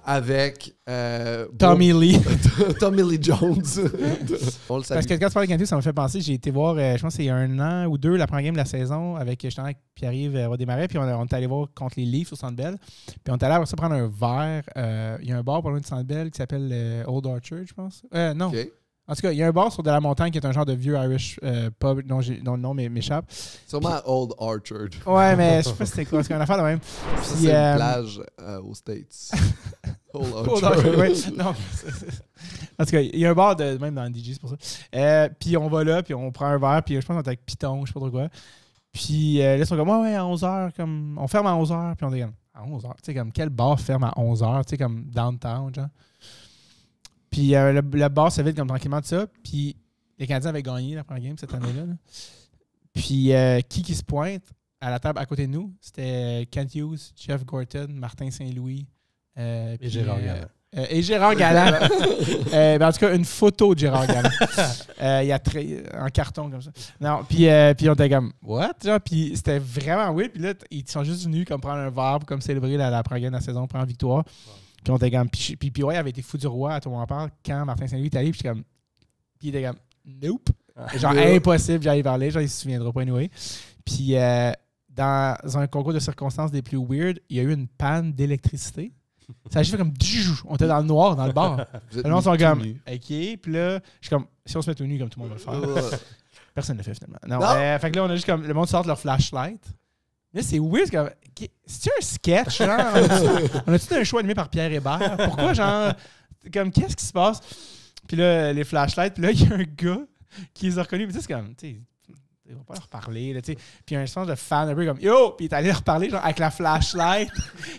avec Tommy Lee. Tommy Lee Jones. Parce que quand tu parles de Kent Hughes, ça m'a fait penser, j'ai été voir, je pense que c'est il y a 1 an ou 2, la première game de la saison avec Pierre-Yves Rodémarais, puis on est allé voir contre les Leafs au Centre Bell. Puis on est allé après ça prendre un verre. Il y a un bar pas loin du Centre Bell qui s'appelle Old Orchard, je pense. Non. Okay. En tout cas, il y a un bar sur de la montagne qui est un genre de vieux Irish pub dont le nom m'échappe. Sûrement Old Orchard. Ouais, mais je sais pas si c'était quoi. C'est une affaire de même. Ça, c'est une plage aux States. Old Orchard. Oui. Non. En tout cas, il y a un bar même dans le DJ, c'est pour ça. Puis on va là, puis on prend un verre, puis je pense qu'on est avec Python, je sais pas trop quoi. Puis là, ils sont comme, ouais, à 11h, comme, on ferme à 11h. Puis on dit, à 11h, tu sais, comme, quel bar ferme à 11h, tu sais, comme downtown, genre. Puis le bar se vide comme tranquillement de ça. Puis les Canadiens avaient gagné la première game cette année-là. Là. Puis qui se pointe à la table à côté de nous? C'était Kent Hughes, Jeff Gorton, Martin Saint-Louis. Et Gérard Galland. Et Gérard Galland. En tout cas, une photo de Gérard Galland. Il y a en carton comme ça. Non, puis on était comme, what? Genre, puis c'était vraiment weird. Puis là, ils sont juste venus comme prendre un verre pour comme célébrer la première game de la saison, prendre victoire. Puis on était comme. Puis ouais, il avait été fou du roi à tout le monde en parle quand Martin Saint-Louis est allé. Puis il était comme, nope. Genre, impossible, j'allais parler. Genre, il se souviendra pas, anyway. Puis dans un concours de circonstances des plus weird, il y a eu une panne d'électricité. Ça a juste fait comme. On était dans le noir, dans le bar. Le monde sont comme, OK. Puis là, je suis comme, si on se met tout nu, comme tout le monde va le faire. Personne ne le fait finalement. Non. Fait que là, on a juste comme. Le monde sort leur flashlight. Là, c'est weird. C'est-tu un sketch? Genre, on a-tu un show animé par Pierre Hébert? Pourquoi, genre, comme, qu'est-ce qui se passe? Puis là, les flashlights, puis là, il y a un gars qui les a reconnus. Puis c'est comme, tu sais, il va pas leur parler, là, tu sais. Puis il y a un sens de fan un peu comme, yo! Puis il est allé leur parler, genre, avec la flashlight.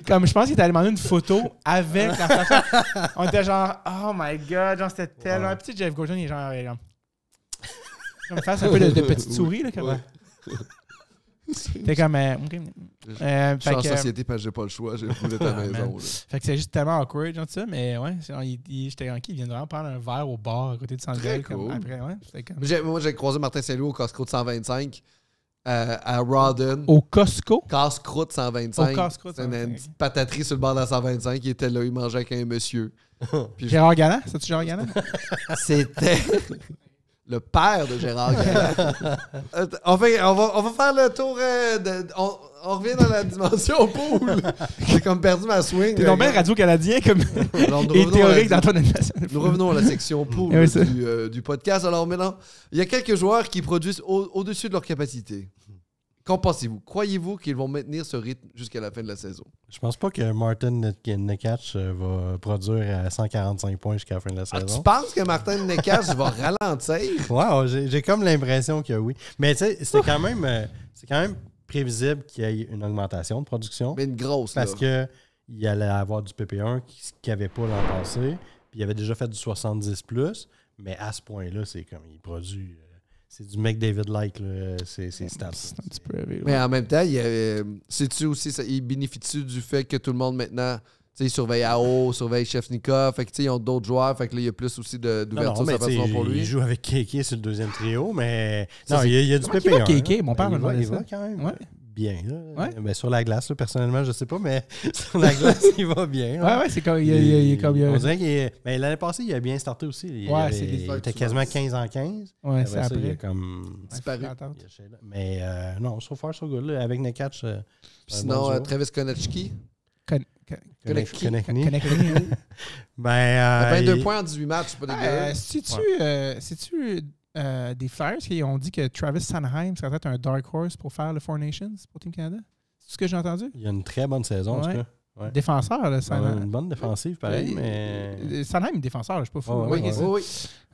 Comme, je pense qu'il est allé demander une photo avec la flashlight. On était genre, oh my god, genre, c'était tellement. Puis tu sais, Jeff Gorton, il est genre, comme face un peu de petite souris, là, comme. T'es comme. Okay. Je suis en société parce que j'ai pas le choix, j'ai le coup d'être à la maison. Là. Fait que c'est juste tellement awkward, genre ça, mais ouais, j'étais en qui, il vient vraiment prendre un verre au bar à côté de Centre Bell. Cool. Après, ouais, comme... Moi, j'ai croisé Martin Saint-Louis au Costco de 125 à Rawdon. Au Costco? Casse-croûte 125. Au Casse-croûte. C'est une petite pataterie sur le bord de la 125. Il était là, il mangeait avec un monsieur. Gérard Galland? C'est-tu Gérard Galland? C'était. Le père de Gérard Galland. On va faire le tour on revient dans la dimension pool. J'ai comme perdu ma swing. T'es donc bien radio-canadien comme et théorique dans ton animation. Nous revenons à la section pool du podcast. Alors maintenant, il y a quelques joueurs qui produisent au-dessus de leur capacité. Qu'en pensez-vous? Croyez-vous qu'ils vont maintenir ce rythme jusqu'à la fin de la saison? Je pense pas que Martin Necas va produire à 145 points jusqu'à la fin de la saison. Tu penses que Martin Necas va ralentir? Wow, j'ai comme l'impression que oui. Mais tu sais, c'est quand même prévisible qu'il y ait une augmentation de production. Mais une grosse, parce qu'il allait avoir du PP1 qu'il n'avait pas l'an passé. Puis il avait déjà fait du 70+. Mais à ce point-là, c'est comme il produit... C'est du McDavid-like, c'est stats. C'est un petit peu élevé. Mais en même temps, sais-tu aussi, il bénéficie du fait que tout le monde maintenant, il surveille AO, surveille Chefnikov, fait que ils ont d'autres joueurs, fait que là, il y a plus aussi d'ouverture sur sa façon pour lui. Il joue avec Kéké sur le deuxième trio, mais non, il y a du PP1. Kéké, mon père il va quand même. Ouais. Bien. Ouais. Ben, sur la glace, là, personnellement, je sais pas, mais sur la glace, il va bien. Ouais, c'est comme. On dirait qu'il mais l'année passée, il a bien starté aussi. Il était quasiment 15 en 15. Ouais, c'est après. Ça, il a comme disparu. Mais non, so far, so good. Là, avec Necas. Sinon, Travis Konechny. Konechny. Ben, 22 points en 18 matchs, c'est pas dégueu. C'est-tu des Flyers qui ont dit que Travis Sanheim serait peut-être un dark horse pour faire le Four Nations pour Team Canada. C'est ce que j'ai entendu? Il y a une très bonne saison, en tout cas. Ouais. Défenseur, là, Sanheim. Une bonne défensive, pareil, mais... Sanheim est défenseur, je suis pas fou. Oui.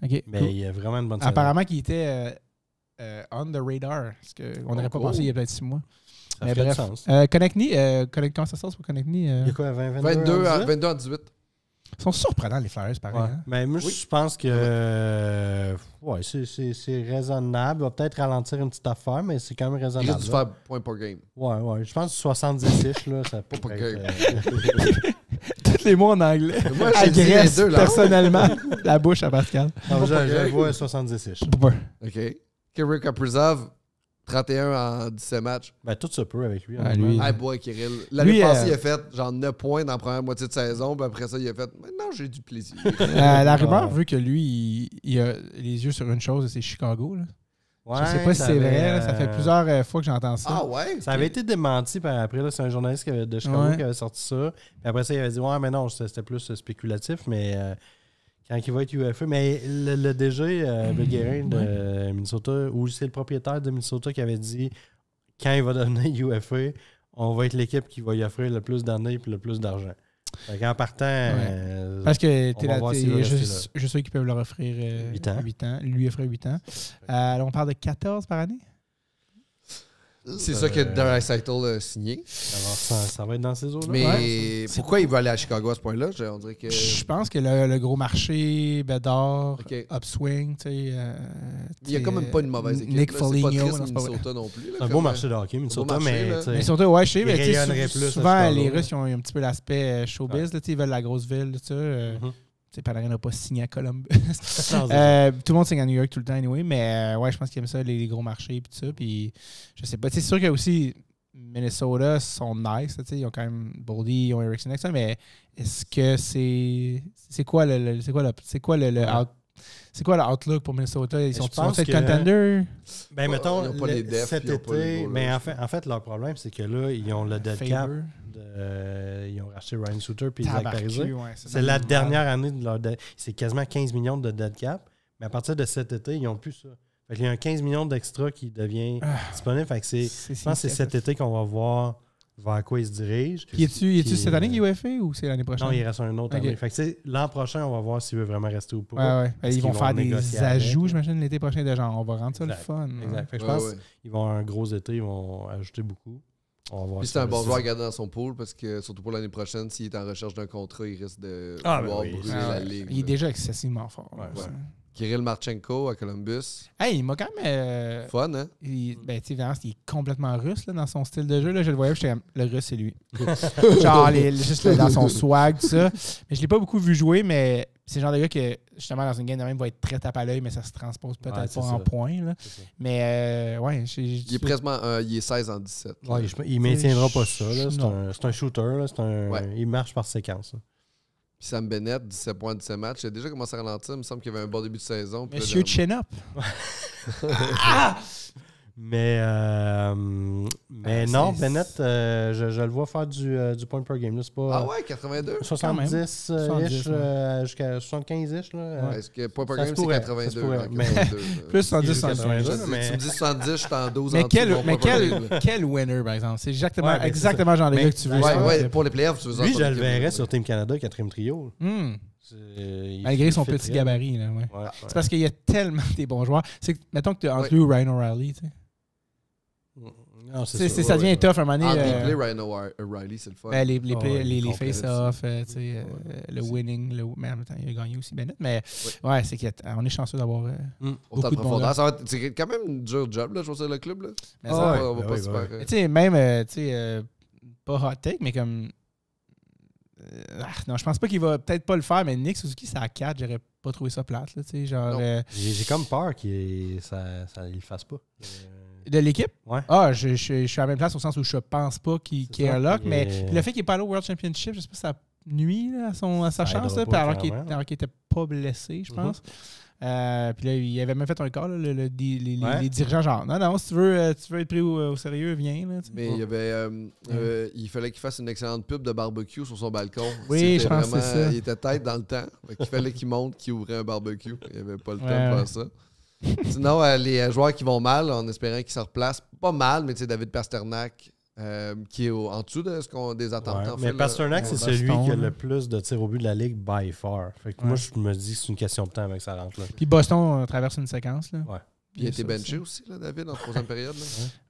Okay. Mais il y a vraiment une bonne saison. Apparemment qu'il était on the radar, parce qu'on n'aurait pas pensé il y a peut-être 6 mois. Ça fait du sens. Comment ça se passe pour Connect-Me? Il y a quoi, 22 à 18? Ils sont surprenants, les Flyers, pareil. Ouais. Hein? Mais moi, je pense que c'est raisonnable. Il va peut-être ralentir une petite affaire, mais c'est quand même raisonnable. Il risque de faire point par game. Ouais. Je pense que 70-ish, là, ça peut être... Tous les mots en anglais. Moi, agresse personnellement la bouche à Pascal. Je vois 70-ish. OK. Kirill Kaprizov, 31 en 17 matchs. Ben, tout ça peut avec lui. Lui. Hey boy, Kirill. L'année passée, il a fait genre 9 points dans la première moitié de saison. Puis après ça, il a fait maintenant, j'ai du plaisir. La rumeur veut que lui, il a les yeux sur une chose, c'est Chicago. Là. Ouais, je sais pas si c'est vrai. Ça fait plusieurs fois que j'entends ça. Ah ouais? Ça avait été démenti par après. C'est un journaliste de Chicago qui avait sorti ça. Puis après ça, il avait dit ouais, mais non, c'était plus spéculatif. Mais quand il va être UFA. Mais le DG, Bill Guerin de Minnesota, ou c'est le propriétaire de Minnesota qui avait dit quand il va devenir UFA, on va être l'équipe qui va y offrir le plus d'années et le plus d'argent. En partant, parce que t'es juste ceux qui peuvent leur offrir 8 ans. Lui offrir 8 ans. On parle de 14 par année? C'est ça que Draisaitl a signé. Alors, ça va être dans ces eaux-là. Mais pourquoi il veut aller à Chicago à ce point-là? On dirait que... Je pense que le gros marché, Bedard, upswing, tu sais... il n'y a quand même pas une mauvaise équipe. Nick Foligno. C'est pas triste Minnesota non plus. C'est un beau marché de hockey, Minnesota, mais... Minnesota, ouais, je sais, mais souvent, les Russes, ils ont un petit peu l'aspect showbiz. Ils veulent la grosse ville, tu sais. Panarin n'a pas signé à Columbus. Tout le monde signe à New York tout le temps, anyway. Mais je pense qu'ils aiment ça, les gros marchés et tout ça. Puis je sais pas. C'est sûr que aussi Minnesota sont nice. Ils ont quand même Boldy, ils ont Eriksson, mais est-ce que c'est quoi le outlook pour Minnesota? Ils sont peut-être contenders? Ben, mettons, ils n'ont pas les defs, cet été. Mais en fait, leur problème, c'est que là, ils ont le dead cap. Ils ont racheté Ryan Suter puis Zach Parise. C'est la dernière année de leur dead. C'est quasiment 15 millions de dead cap. Mais à partir de cet été, ils n'ont plus ça. Fait qu'il y a un 15 millions d'extra qui devient disponible. Fait que je pense que c'est cet été qu'on va voir vers quoi ils se dirigent. Puis est-tu cette année UFA ou c'est l'année prochaine? Non, il reste un autre année. Fait que l'an prochain, on va voir s'il veut vraiment rester ou pas. Ils vont faire des ajouts, j'imagine, l'été prochain de genre, on va rendre ça le fun. Exact. Fait que je pense qu'ils vont avoir un gros été, ils vont ajouter beaucoup. Puis c'est un bon joueur à garder dans son pool parce que, surtout pour l'année prochaine, s'il est en recherche d'un contrat, il risque de pouvoir brûler la ligue. Il est déjà excessivement fort. Kirill Marchenko à Columbus. Hey, il m'a quand même... fun, hein? Il est complètement russe là, dans son style de jeu. Là. Je le voyais, j'étais le russe, c'est lui. Genre, juste dans son swag, tout ça. Mais je l'ai pas beaucoup vu jouer, mais c'est le genre de gars que, justement, dans une game de même, va être très tape à l'œil, mais ça se transpose peut-être pas en points. Là. Mais, il est prestement... il est 16 en 17. Il maintiendra pas ça. C'est un shooter. Là. Il marche par séquence. Là. Puis Sam Bennett, 17 points de 17 matchs. Il a déjà commencé à ralentir. Il me semble qu'il y avait un bon début de saison. Monsieur Chin-Up. Mais non, Bennett, je le vois faire du point per game. Là, c'est pas, 82? 70-ish jusqu'à 75-ish. Est-ce que point per game, c'est 82? Plus 70, 82. Tu me dis 70, je suis en 12 mais quel winner, par exemple? C'est exactement le genre de gars que tu veux. Pour les playoffs, tu veux ça. Lui, je le verrais sur Team Canada, 4e trio. Malgré son petit gabarit. Là, c'est parce qu'il y a tellement des bons joueurs. Mettons que tu as entre lui ou Ryan O'Reilly. Tu sais. Non, ça devient tough à un moment donné. Ryan O'Reilly, c'est le fun. Les face-off, le winning. Mais en même temps, il a gagné aussi Bennett. Mais c'est qu'on est chanceux d'avoir beaucoup de bons gars. C'est quand même un dur job, là, je choisir le club. Là. Mais ça va pas super. Tu sais, même, pas hot take, mais comme... non, je pense pas qu'il va peut-être pas le faire, mais Nick Suzuki, c'est à 4, j'aurais pas trouvé ça plate. Là, genre, j'ai comme peur qu'il le fasse pas. De l'équipe? Ouais. Je suis à la même place au sens où je pense pas qu'il est un lock, mais le fait qu'il n'est pas allé au World Championship, je sais pas si ça nuit là, à sa chance, là, alors qu'il n'était pas blessé, je pense. Puis là, il avait même fait un call, les dirigeants, genre, non, si tu veux être pris au sérieux, viens. Là, mais il y avait, il fallait qu'il fasse une excellente pub de barbecue sur son balcon. Oui, je pense que c'est ça. Il était tête dans le temps. Il fallait qu'il montre qu'il ouvrait un barbecue. Il n'avait pas le temps de faire ça. Sinon, les joueurs qui vont mal, en espérant qu'ils se replacent, pas mal, mais tu sais, David Pasternak, qui est en dessous des attentes. Ouais, mais Pasternak, c'est celui qui a le plus de tirs au but de la Ligue by far. Fait que moi, je me dis que c'est une question de temps avec ça rentre là. Puis Boston traverse une séquence. Là. Ouais. Il a été benché aussi, là, David, en troisième période.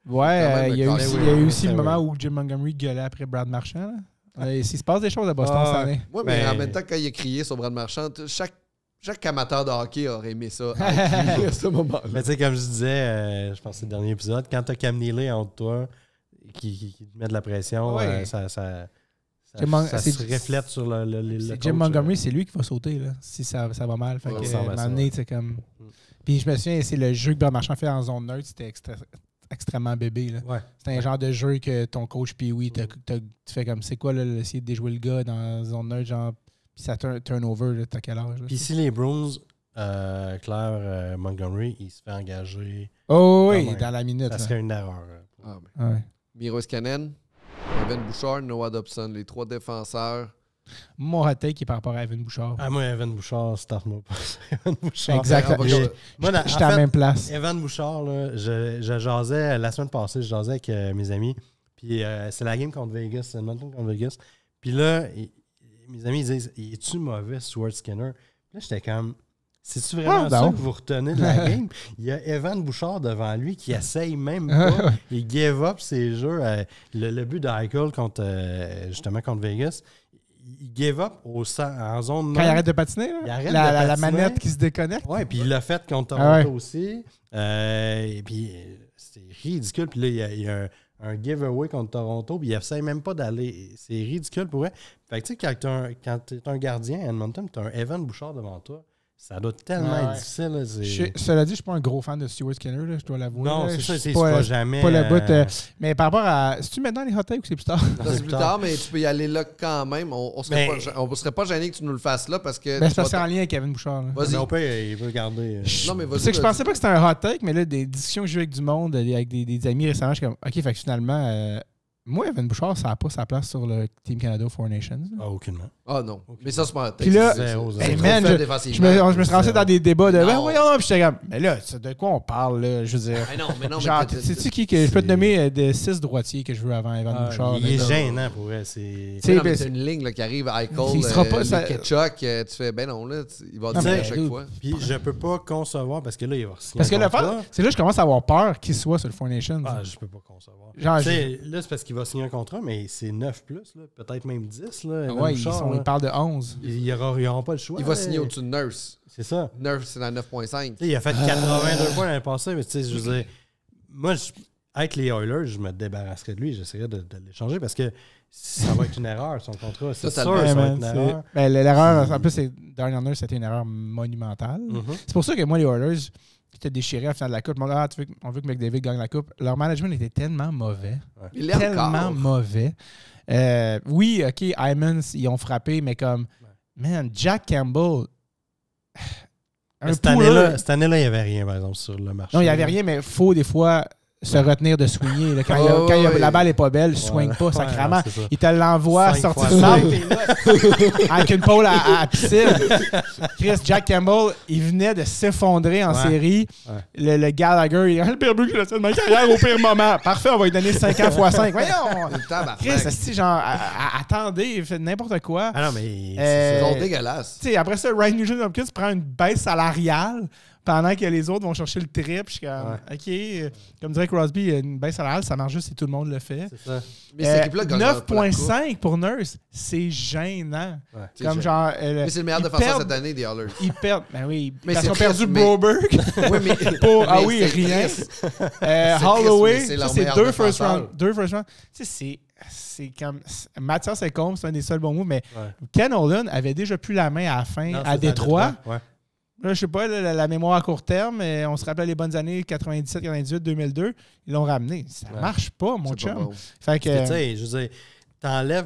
Ouais, il y a eu aussi le moment où Jim Montgomery gueulait après Brad Marchand. Il se passe des choses à Boston cette année. Oui, mais en même temps, quand il a crié sur Brad Marchand, chaque amateur de hockey aurait aimé ça à ce moment-là. Mais tu sais, comme je disais, je pense que c'est le dernier épisode, quand t'as Cam Neely entre toi qui te met de la pression, ça se reflète sur le Jim Montgomery, c'est lui qui va sauter là, si ça va mal. Fait que, comme... Puis je me souviens, c'est le jeu que Brad Marchand fait en zone neutre, c'était extrêmement bébé. Là. Ouais. C'est un genre de jeu que ton coach, puis oui, tu fais comme, c'est quoi, là, essayer de déjouer le gars dans zone neutre, genre, puis ça turnover, t'as quel âge? Puis si les Bruins, Claire Montgomery, il se fait engager... Oh oui, dans la minute. Ça serait une erreur. Miro Iskanen, Evan Bouchard, Noah Dobson, les 3 défenseurs. Mon hot take est par rapport à Evan Bouchard. Ah, moi, Evan Bouchard, start-moi pas. Evan Bouchard. Exactement. J'étais à la même place. Evan Bouchard, là, je jasais, la semaine passée, je jasais avec mes amis. Puis c'est la game contre Vegas, c'est Edmonton contre Vegas. Puis là, mes amis ils disent, es-tu mauvais, Stuart Skinner? Puis là, j'étais comme, c'est-tu vraiment ça que vous retenez de la game? Il y a Evan Bouchard devant lui qui essaye même pas. Il give up ses jeux. Le but de Eichel justement contre Vegas, il give up en zone neutre. Quand il arrête de patiner, la manette qui se déconnecte. Oui, puis il l'a fait contre Toronto aussi. Et puis c'est ridicule. Puis là, il y a un giveaway contre Toronto, puis il essaie même pas d'aller. C'est ridicule pour eux. Fait que tu sais, quand tu es un gardien à Edmonton, tu as un Evan Bouchard devant toi. Ça doit tellement être difficile. Là, cela dit, je ne suis pas un gros fan de Stuart Skinner, là, je dois l'avouer. Non, là. c'est ça, c'est pas jamais... Pas le bout. Mais par rapport à... C'est-tu maintenant les hot takes ou c'est plus tard? C'est plus tard, mais tu peux y aller là quand même. On serait pas gêné que tu nous le fasses là parce que... c'est parce que c'est en lien avec Kevin Bouchard. Vas-y. On peut, il veut garder... Non, mais vas-y. C'est que je pensais pas que c'était un hot take, mais là, des discussions que j'ai eues avec du monde, avec des amis récemment, je suis comme, OK, fait que finalement... moi, Evan Bouchard, ça n'a pas sa place sur le Team Canada Four Nations. Ah, aucunement. Ah non. Mais ça, c'est pas un texte. Puis là, je me suis lancé dans des débats de puis j'étais comme, mais là, de quoi on parle, là? Je veux dire. Mais non, genre, sais-tu qui que je peux te nommer de 6 droitiers que je veux avant Evan Bouchard? Il est gênant pour elle. C'est une ligne là, qui arrive à Eichel, Ketchuk, tu fais, ben non, là, il va dire à chaque fois. Puis je peux pas concevoir parce que là, il va signer. Parce que le fait, c'est là que je commence à avoir peur qu'il soit sur le Four Nations. Ah, je peux pas concevoir. Genre, là, c'est parce qu'il va signer un contrat, mais c'est 9 plus, peut-être même 10. Là, ils parlent de 11. Ils n'auront pas le choix. Il va signer au-dessus de Nurse. C'est ça. Nurse, c'est à 9.5. Il a fait 82 points l'année passée, mais tu sais, je veux dire, moi, avec les Oilers, je me débarrasserais de lui. J'essaierais de l'échanger parce que ça va être une erreur, son contrat. C'est sûr, ça va être une erreur. Ben, l'erreur, en plus, Darnell Nurse, c'était une erreur monumentale. C'est pour ça que moi, les Oilers, qui étaient déchirés à la finale de la Coupe, on veut que McDavid gagne la Coupe. Leur management était tellement mauvais. Ouais. Tellement mauvais. Oui, OK, Hyman, ils ont frappé, mais comme, man, Jack Campbell... Cette année-là, il n'y avait rien, par exemple, sur le marché. Non, il n'y avait rien, mais il faut des fois se retenir de swinguer. Là. Quand la balle n'est pas belle, ne swing pas sacrément. Il te l'envoie sortir du centre avec une pole à piscine. Chris, Jack Campbell, il venait de s'effondrer en série. Ouais. Le Gallagher, il a le pire but que j'ai fait de ma carrière au pire moment. Parfait, on va lui donner 5 ans x 5. Voyons! Chris, c'est genre, attendez, il fait n'importe quoi. Ah non, mais c'est dégueulasse. Après ça, Ryan Nugent-Hopkins prend une baisse salariale pendant que les autres vont chercher le trip. Je suis comme, OK, comme dirait Crosby, une baisse salariale, ça marche juste si tout le monde le fait. C'est ça. Mais cette équipe-là 9,5 pour Nurse, c'est gênant. Ouais. Comme genre, mais c'est le meilleur défenseur cette année des Oilers. Ils perdent. Ben oui, mais ils ont perdu Broberg. Oui, mais ah oui, rien. Holloway, c'est 2 first round. 2 first round. Tu sais, c'est comme Mathias Ekholm, c'est un des seuls bons mots, mais Ken Holland avait déjà plus la main à la fin à Détroit. Là, je sais pas, la mémoire à court terme, on se rappelle les bonnes années 97, 98, 2002. Ils l'ont ramené. Ça marche pas, mon chum. Bon. Fait que, tu sais, je veux dire, t'enlèves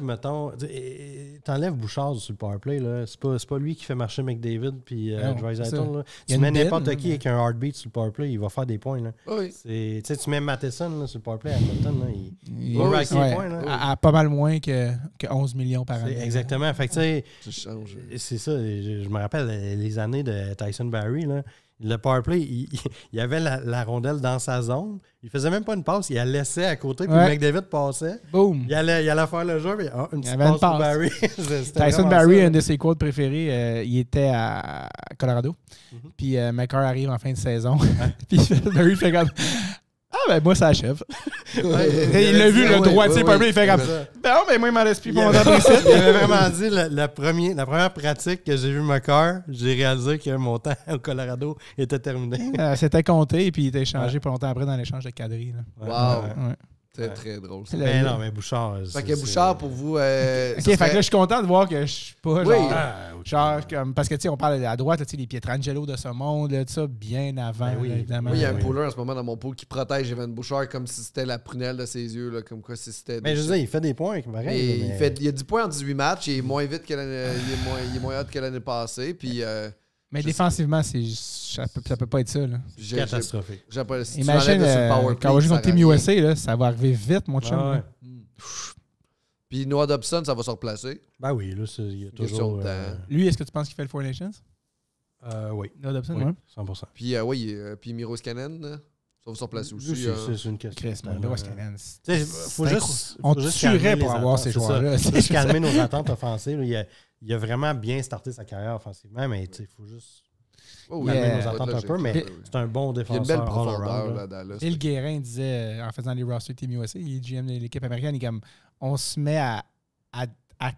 Bouchard sur le powerplay, là. C'est pas lui qui fait marcher McDavid puis Draisaitl. Tu mets n'importe qui avec un heartbeat sur le powerplay, il va faire des points. Là. Oui. Tu mets Matheson là, sur le powerplay à Edmonton, il va racker des points. Là. À pas mal moins que 11 millions par année. Exactement. Fait que tu sais, c'est ça. Je me rappelle les années de Tyson Barrie, là. Le powerplay, il avait la rondelle dans sa zone. Il faisait même pas une passe. Il la laissait à côté, puis McDavid passait. Boom! Il allait faire le jeu, mais une petite avait une passe pour passe. Barry. Tyson Barrie, un de ses quotes préférés, il était à Colorado. Puis McCarr arrive en fin de saison. Puis Barrie fait comme... Ah, ben moi, ça achève. Il l'a vu, le droitier powerplay, il fait comme... Ben moi, il m'en reste plus pour mon temps ici. Il avait vraiment dit, la première pratique que j'ai vu McCarr, j'ai réalisé que mon temps au Colorado était terminé. C'était compté, et puis il était échangé pas longtemps après dans l'échange de quadrilles. Wow! C'est très drôle. Ça. Mais non, mais Bouchard... Fait que Bouchard, pour vous... OK, fait que là, je suis content de voir que je suis pas genre comme... Parce que, tu sais, on parle à droite, tu sais, les Pietrangelo de ce monde, là, tout ça, bien avant, évidemment. Moi, il y a un pooler en ce moment dans mon pool qui protège Evan Bouchard comme si c'était la prunelle de ses yeux, là, comme quoi si c'était... Mais je veux dire, il fait des points, pareil. Il a 10 points en 18 matchs, il est moins vite que il est moins hot que l'année passée, puis... mais défensivement, ça peut pas être ça. Là. C'est catastrophique. Imagine, quand on va jouer contre Team USA, là, ça va arriver vite, mon chum. Puis Noah Dobson, ça va se replacer. Ben oui, là, il y a toujours... Lui, est-ce que tu penses qu'il fait le Four Nations? Oui. Noah Dobson, oui, 100%. Puis puis Miro Scanen, ça va se replacer aussi. C'est une question. Miro Scanen, on tuerait pour avoir ces joueurs-là. Il faut juste calmer nos attentes offensives. Il a vraiment bien starté sa carrière offensivement, mais il faut juste... calmer nos attentes un peu, mais c'est un bon défenseur. Il y a une belle profondeur là, Dallas. Phil Guérin disait, en faisant les rosters Team USA, il est GM de l'équipe américaine, il est comme, on se met à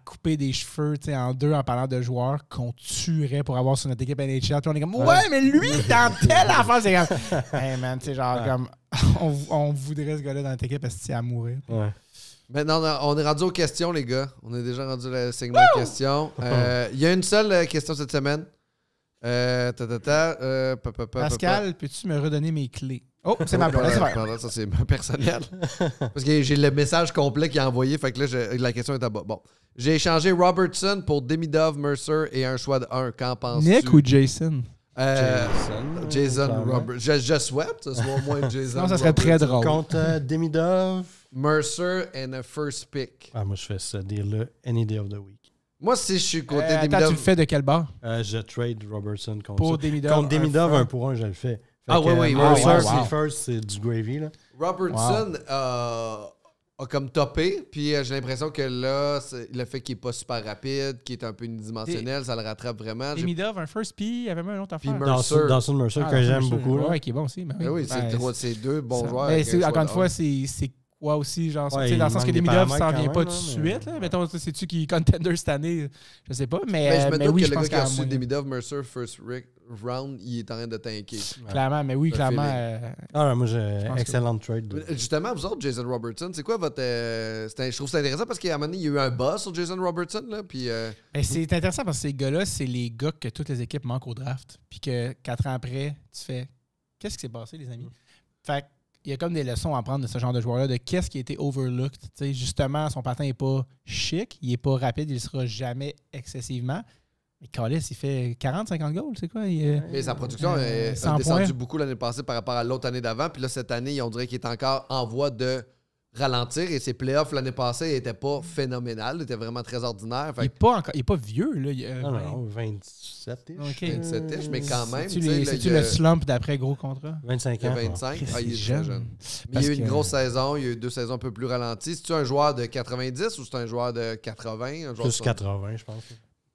couper des cheveux en deux en parlant de joueurs qu'on tuerait pour avoir sur notre équipe NHL. Puis on est comme, ouais, mais lui, dans telle affaire, c'est comme, hey man, tu sais, genre, comme, on voudrait ce gars-là dans notre équipe parce qu'il est à mourir. Ouais. Maintenant, on est rendu aux questions, les gars. On est déjà rendu le segment de questions. Il y a une seule question cette semaine. Pascal, peux-tu me redonner mes clés? Oh, c'est ma place. Pardon, ça c'est personnel. Parce que j'ai le message complet qu'il a envoyé. Fait que là, la question est à bas. Bon. J'ai échangé Robertson pour Demidov, Mercer et un choix de 1. Qu'en penses-tu? Nick ou Jason? Jason Robert. Je souhaite que ce soit au moins Jason. Non, ça serait très drôle. Contre Demidov, Mercer and a first pick. Moi, je fais ce deal-là any day of the week. Moi, si je suis côté Demidov... Attends, tu le fais de quel bord? Je trade Robertson contre pour Demidov. Contre Demidov, 1 pour 1, je le fais. Oui. Mercer, first, c'est du gravy. Là. Robertson a comme topé, puis j'ai l'impression que là, le fait qu'il n'est pas super rapide, qu'il est un peu unidimensionnel, ça le rattrape vraiment. Demidov, un first, puis il y avait même un autre affaire. Dawson Mercer, que j'aime beaucoup. Oui, qui est bon aussi. Oui, c'est deux bons joueurs. Mais encore une fois, c'est quoi aussi, genre, dans le sens que Demidov s'en vient pas tout de suite. Mettons, c'est-tu qui est contender cette année? Je sais pas, mais oui, je pense que le gars qui a reçu Demidov, Mercer, first round, il est en train de tanker. Clairement, mais oui, clairement. Moi, j'ai excellent trade. Justement, vous autres, Jason Robertson, c'est quoi votre... je trouve ça intéressant parce qu'à un moment donné, il y a eu un buzz sur Jason Robertson, là, puis... c'est intéressant parce que ces gars-là, c'est les gars que toutes les équipes manquent au draft. Puis que 4 ans après, tu fais... Qu'est-ce qui s'est passé, les amis? Fait il y a comme des leçons à prendre de ce genre de joueur-là, de qu'est-ce qui a été overlooked. T'sais, justement, son patin n'est pas chic, il n'est pas rapide, il ne sera jamais excessivement. Mais Callis, il fait 40-50 goals, c'est quoi? Mais sa production a descendu beaucoup l'année passée par rapport à l'autre année d'avant. Puis là, cette année, on dirait qu'il est encore en voie de ralentir. Et ses playoffs l'année passée n'étaient pas phénoménales, ils étaient vraiment très ordinaires. Il n'est pas vieux. Là. Non, 27-ish. Okay. 27-ish, mais quand même. C'est-tu le slump d'après gros contrat? 25 ans. 25. Il est jeune. Mais il y a eu une grosse saison, il y a eu 2 saisons un peu plus ralenties. C'est-tu un joueur de 90 ou c'est un joueur de 80? Plus 80, je pense.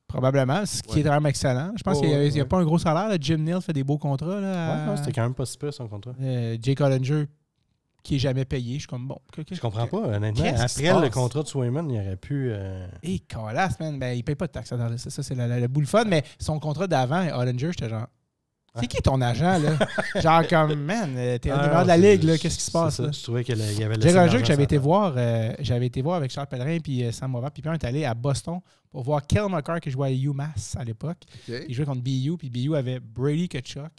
Probablement, ce qui est vraiment excellent. Je pense qu'il n'y a pas un gros salaire. Là. Jim Neal fait des beaux contrats. Là, c'était quand même pas si peu son contrat. Jake Hollinger, qui n'est jamais payé. Je suis comme bon. Je comprends pas, honnêtement. Après le contrat de Swayman, il aurait pu. Et calasse, man. Ben, il paye pas de taxes. Ça, c'est le boule fun. Mais son contrat d'avant, Hollinger, j'étais genre. C'est qui ton agent, là? Genre comme, man, t'es un des meilleurs de la ligue, là. Qu'est-ce qui se passe, là? Je trouvais qu'il y avait Jake Hollinger que j'avais été voir avec Charles Pellerin puis Sam Morat. Puis on est allé à Boston pour voir Kel McCarr qui jouait à UMass à l'époque. Okay. Il jouait contre BU. Puis BU avait Brady Tkachuk.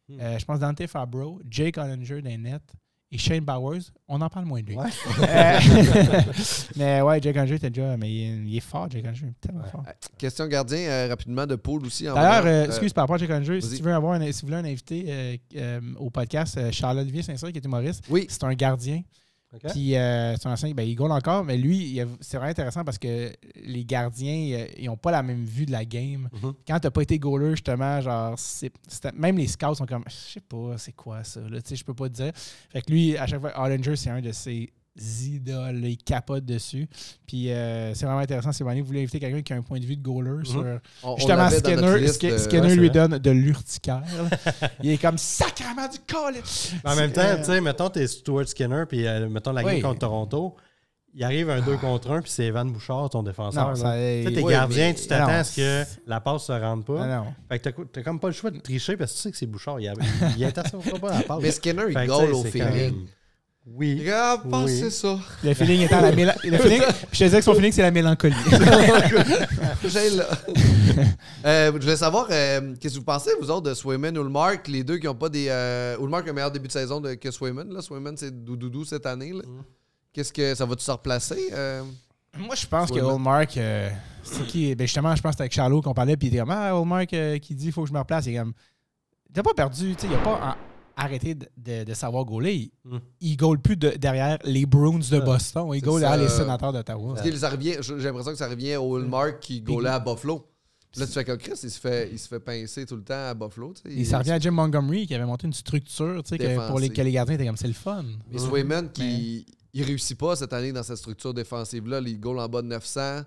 Je pense Dante Fabro, Jake Hollinger des nets et Shane Bowers. On en parle moins de lui. Ouais. Mais ouais, Jake Hollinger était déjà... Mais il est fort, Jake Hollinger. Tellement fort. Question gardien, rapidement, de Paul aussi. D'ailleurs, excuse par rapport à Jake Hollinger, si vous voulez un invité au podcast, Charles-Olivier Saint-Cyr, qui est humoriste, c'est un gardien. Okay. Puis c'est un ancien, il goal encore, mais lui, c'est vraiment intéressant parce que les gardiens, ils n'ont pas la même vue de la game. Quand tu n'as pas été goaler, justement, genre, même les scouts sont comme, je sais pas, c'est quoi ça, là, tu sais, je peux pas te dire. Fait que lui, à chaque fois, Hollinger, c'est un de ses idoles, il capote dessus. Puis c'est vraiment intéressant. Si vous voulez inviter quelqu'un qui a un point de vue de goaler sur. Justement, Skinner lui donne de l'urticaire. Il est comme sacrément du col. En même temps, tu sais, mettons, t'es Stuart Skinner, puis mettons la game contre Toronto. Il arrive un 2 contre 1, puis c'est Evan Bouchard, ton défenseur. Tu sais, t'es gardien, tu t'attends à ce que la passe se rende pas. Fait que t'as comme pas le choix de tricher parce que tu sais que c'est Bouchard. Il interceptera pas la passe. Mais Skinner, il goal au feeling. Oui. C'est ça. Le feeling étant la mélancolie. Je te disais que son feeling, c'est la mélancolie. Je voulais savoir, qu'est-ce que vous pensez, vous autres, de Swayman ou Ullmark, les deux qui n'ont pas des. Ullmark a un meilleur début de saison que Swayman. Là. Swayman, c'est doudou cette année. Là. Qu'est-ce que ça va-tu se replacer? Moi, je pense que Ullmark, c'est qui? Ben justement, je pense que c'était avec Charlot qu'on parlait, puis il était comme Ullmark qui dit il faut que je me replace. Il est comme. Il n'a pas perdu, tu sais, il n'a pas. Arrêter de savoir gauler. Il goal plus derrière les Bruins de Boston. Il goal derrière les Sénateurs d'Ottawa. J'ai l'impression que ça revient au Ullmark qui goalait à Buffalo. Là, tu fais comme Chris, il se fait pincer tout le temps à Buffalo. Et ça revient à Jim Montgomery qui avait monté une structure pour que les gardiens étaient comme c'est le fun. Mais Swayman, il réussit pas cette année dans cette structure défensive-là. Il goal en bas de 900.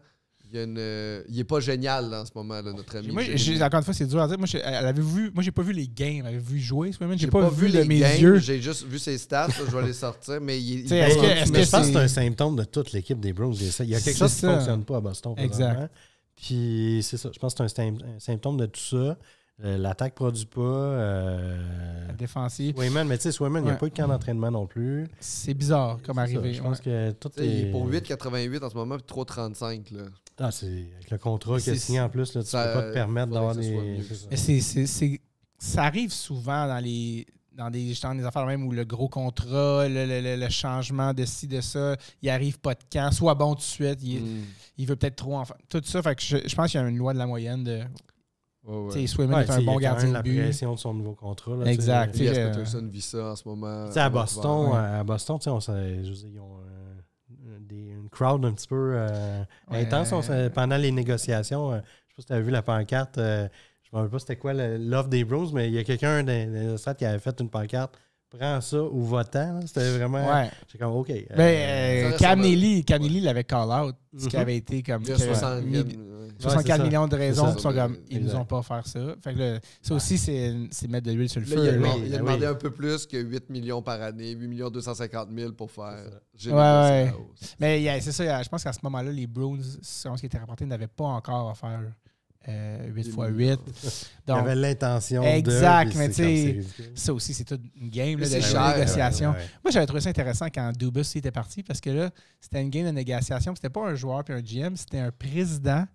Il est pas génial en ce moment, là, notre ami. Moi, encore une fois, c'est dur à dire. Moi, j'ai pas vu les games. Elle avait vu jouer. J'ai pas vu les mes games, yeux. j'ai juste vu ses stats. Je vais les sortir. Mais je pense que c'est un symptôme de toute l'équipe des Bruins. Il y a quelque chose qui ne fonctionne pas à Boston. Exact. Puis c'est ça. Je pense que c'est un symptôme de tout ça. L'attaque ne produit pas. La défensive. Swayman, mais tu sais, Swayman, il n'y a pas eu de camp d'entraînement non plus. C'est bizarre comme arrivé. Je pense que tout est. Il est pour 8,88 en ce moment, puis 3,35. C'est avec le contrat qu'il a signé en plus, là, tu ne peux pas te permettre d'avoir des. Ça arrive souvent dans des affaires même où le gros contrat, le changement de ci, de ça, il arrive pas de camp, soit bon tout de suite, il veut peut-être trop en faire. Tout ça, fait que je pense qu'il y a une loi de la moyenne de. Swayman est un bon gardien de but. La pression de son nouveau contrat. Là, exact. Peterson vit ça en ce moment. À Boston, ils ont une crowd un petit peu intense pendant les négociations. Je ne sais pas si tu avais vu la pancarte. Je ne me rappelle pas c'était quoi l'offre des Bruins, mais il y a quelqu'un des Stades qui avait fait une pancarte. Prends ça ou va-t'en. C'était vraiment. J'étais comme OK. Cam Neely l'avait call out. Ce qui avait été comme. 64 millions de raisons qui sont comme. Ils nous ont pas offert ça. Fait que ça aussi, c'est mettre de l'huile sur le feu. Il a demandé un peu plus que 8 millions par année, 8 250 000 pour faire. Mais c'est ça. Je pense qu'à ce moment-là, les Bruins, selon ce qui était rapporté, n'avaient pas encore offert 8x8. Il y avait l'intention exact, mais tu sais, ça aussi, c'est toute une game là, de négociation. Moi, j'avais trouvé ça intéressant quand Dubas était parti parce que là, c'était une game de négociation. C'était pas un joueur puis un GM, c'était un président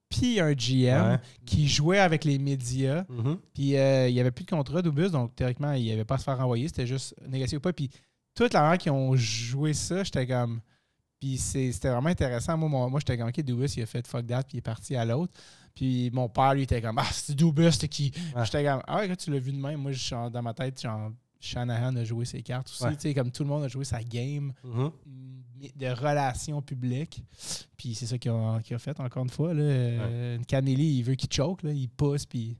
puis un GM qui jouait avec les médias. Puis il n'y avait plus de contrat Dubas, donc théoriquement, il n'y avait pas à se faire renvoyer. C'était juste négocier ou pas. Puis toute la manière qui ont joué ça, j'étais comme... Puis c'était vraiment intéressant. Moi j'étais comme, OK, Dubas, il a fait fuck that, puis il est parti à l'autre. Puis mon père, lui, était comme, c'est Dubas, c'était qui? J'étais comme, quand tu l'as vu de même, moi, dans ma tête, genre, Shanahan a joué ses cartes aussi. Tu sais, comme tout le monde a joué sa game de relations publiques. Puis c'est ça qu'il a fait, encore une fois. Canelli, il veut qu'il choke, là, il pousse, puis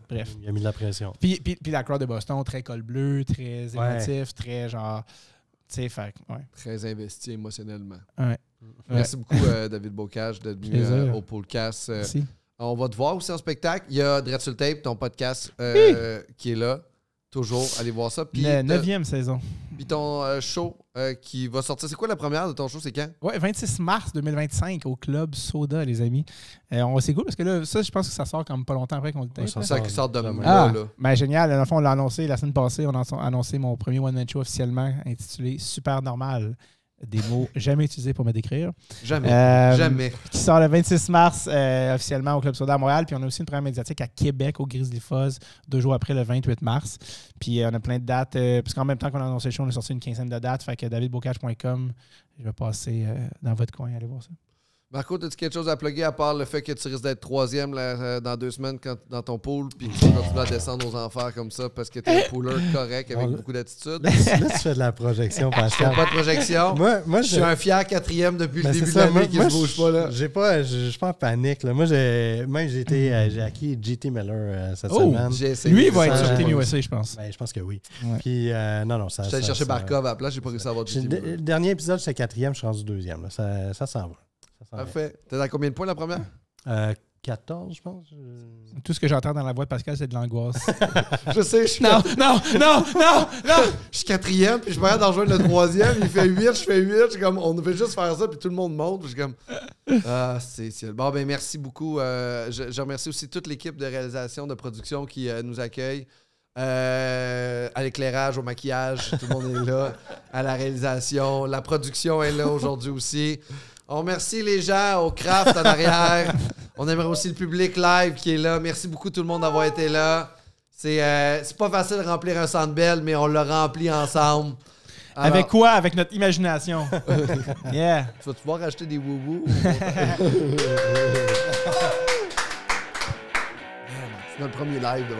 bref. Il a mis de la pression. Puis la crowd de Boston, très col bleu, très émotif, très genre... Très investi émotionnellement. Merci beaucoup, David Bocage, d'être venu au podcast. Merci. On va te voir aussi en spectacle. Il y a Dread sur le Tape, ton podcast qui est là. Toujours, allez voir ça. Puis, 9e saison. Puis ton show qui va sortir. C'est quoi la première de ton show? C'est quand? 26 mars 2025 au Club Soda, les amis. C'est cool parce que là, ça, je pense que ça sort comme pas longtemps après qu'on le tape. Ça qui sort demain. Ben, génial. Dans le fond, on l'a annoncé la semaine passée. On a annoncé mon premier one-man show officiellement intitulé Super Normal. Des mots jamais utilisés pour me décrire. Jamais. Qui sort le 26 mars officiellement au Club Soda à Montréal. Puis on a aussi une première médiatique à Québec au Grizzly Fuzz 2 jours après le 28 mars. Puis on a plein de dates. Parce qu'en même temps qu'on a annoncé le show, on a sorti une quinzaine de dates. Fait que davidbocage.com, je vais passer dans votre coin, allez voir ça. Marco, as-tu quelque chose à plugger à part le fait que tu risques d'être 3e dans 2 semaines dans ton pool puis que tu vas continuer à descendre aux enfers comme ça parce que t'es un pooler correct avec beaucoup d'attitude? Là, tu fais de la projection, Pascal. Pas de projection. Moi, je suis un fier 4e depuis le début de l'année qui ne bouge pas. Là. Je suis pas en panique. Là. Moi, j'ai acquis JT Miller cette semaine. Lui, il va être sur Team USA, je pense. Ben, je pense que oui. Ouais. Puis, non, ça. J'allais chercher Barkov à la place, j'ai pas réussi à avoir JT Miller. Le dernier épisode, c'est 4e, je suis rendu 2e. Là. Ça s'en va. Parfait. T'es dans combien de points la première? 14, je pense. Tout ce que j'entends dans la voix de Pascal, c'est de l'angoisse. Je sais, je suis... Non! Je suis 4e, puis je me regarde d'en rejoindre le 3e. Il fait 8, je fais 8. Je suis comme, on veut juste faire ça, puis tout le monde monte. Je suis comme, c'est... Bon, ben merci beaucoup. Je remercie aussi toute l'équipe de réalisation, de production qui nous accueille. À l'éclairage, au maquillage, tout le monde est là. À la réalisation. La production est là aujourd'hui aussi. On remercie les gens au craft en arrière. On aimerait aussi le public live qui est là. Merci beaucoup tout le monde d'avoir été là. C'est pas facile de remplir un Centre Bell, mais on l'a rempli ensemble. Alors, avec quoi? Avec notre imagination. Yeah. Tu vas pouvoir acheter des wou-wou? C'est notre premier live de